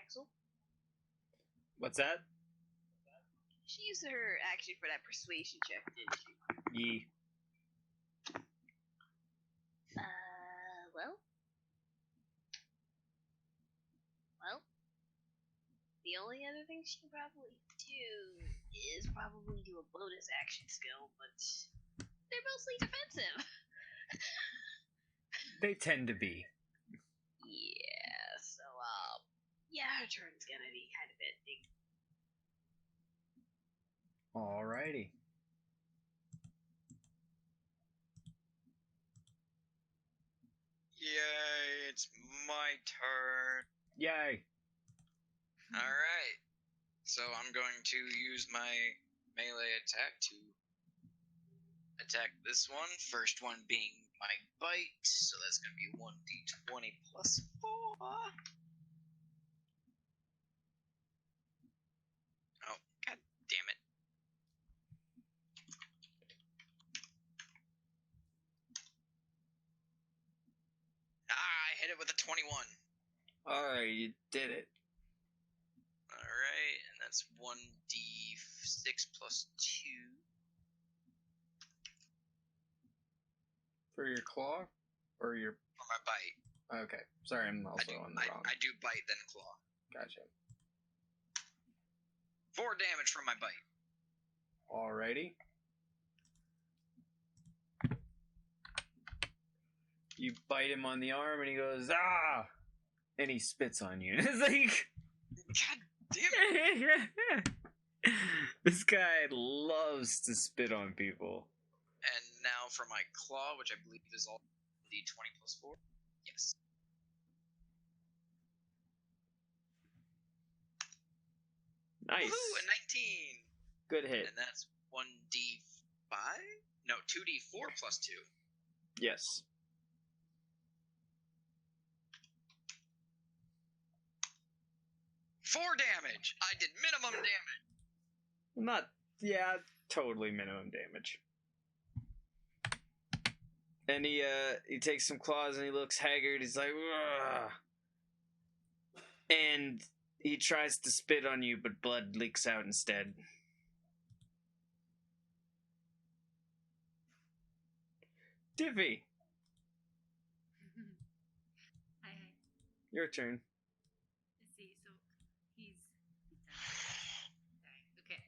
Axel? What's that? She used her action for that persuasion check, didn't she? Yee. Well, the only other thing she can probably do is probably do a bonus action skill, but they're mostly defensive. They tend to be. Yeah, so, yeah, her turn's gonna be kind of ending. Alrighty. Yay, it's my turn. Yay. Alright. So I'm going to use my melee attack to attack this one. First one being my bite. So that's going to be 1d20 plus 4. Oh, god damn it. I hit it with a 21. Alright, you did it. Alright, and that's 1d6 plus 2. For your claw? Or your... For my bite. Okay. Sorry, I'm also on the wrong. I do bite, then claw. Gotcha. 4 damage from my bite. Alrighty. You bite him on the arm and he goes, ah! And he spits on you. It's like... God damn it! This guy loves to spit on people. And now for my claw, which I believe is all d20 plus 4. Yes. Nice. Woohoo, a 19! Good hit. And that's 1d5? No, 2d4 plus 2. Yes. Four damage! I did minimum damage! Not, yeah, totally minimum damage. And he takes some claws and he looks haggard. He's like, ugh. And he tries to spit on you, but blood leaks out instead. Diffy, Hi. your turn. Let's see. So he's sorry. Okay.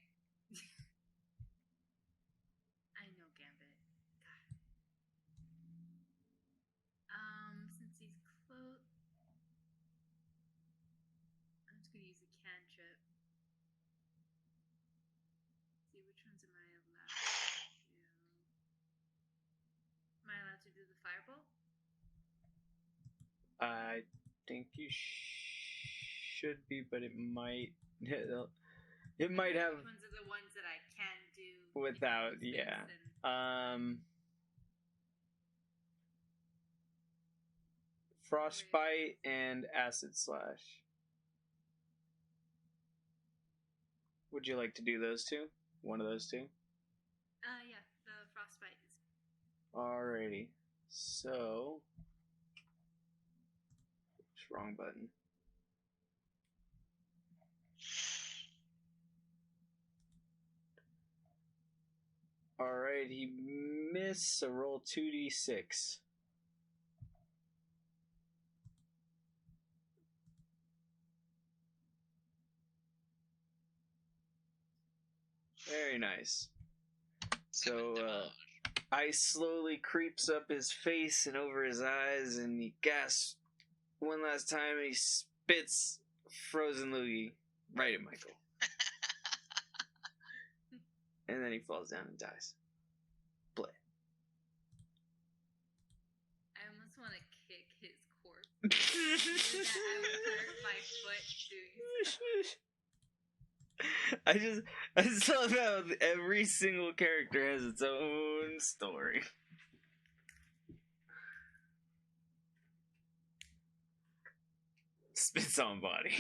I know Gambit. God. Since he's close, I'm just gonna use a cantrip. See which ones am I allowed to do? Am I allowed to do the fireball? I think you should be, but it might... It might have... Which ones are the ones that I can do Without, in yeah. and- Frostbite and Acid Slash. Would you like to do those two? One of those two? Yeah, the frostbite is. Alrighty. So... Oops, wrong button. Alright, he missed, so roll 2d6. Very nice. So, ice slowly creeps up his face and over his eyes, and he gasps one last time, and he spits frozen loogie right at Michael. And then he falls down and dies. Play. I almost want to kick his corpse. I would hurt my foot doing so. I just love how every single character has its own story. Spits on body.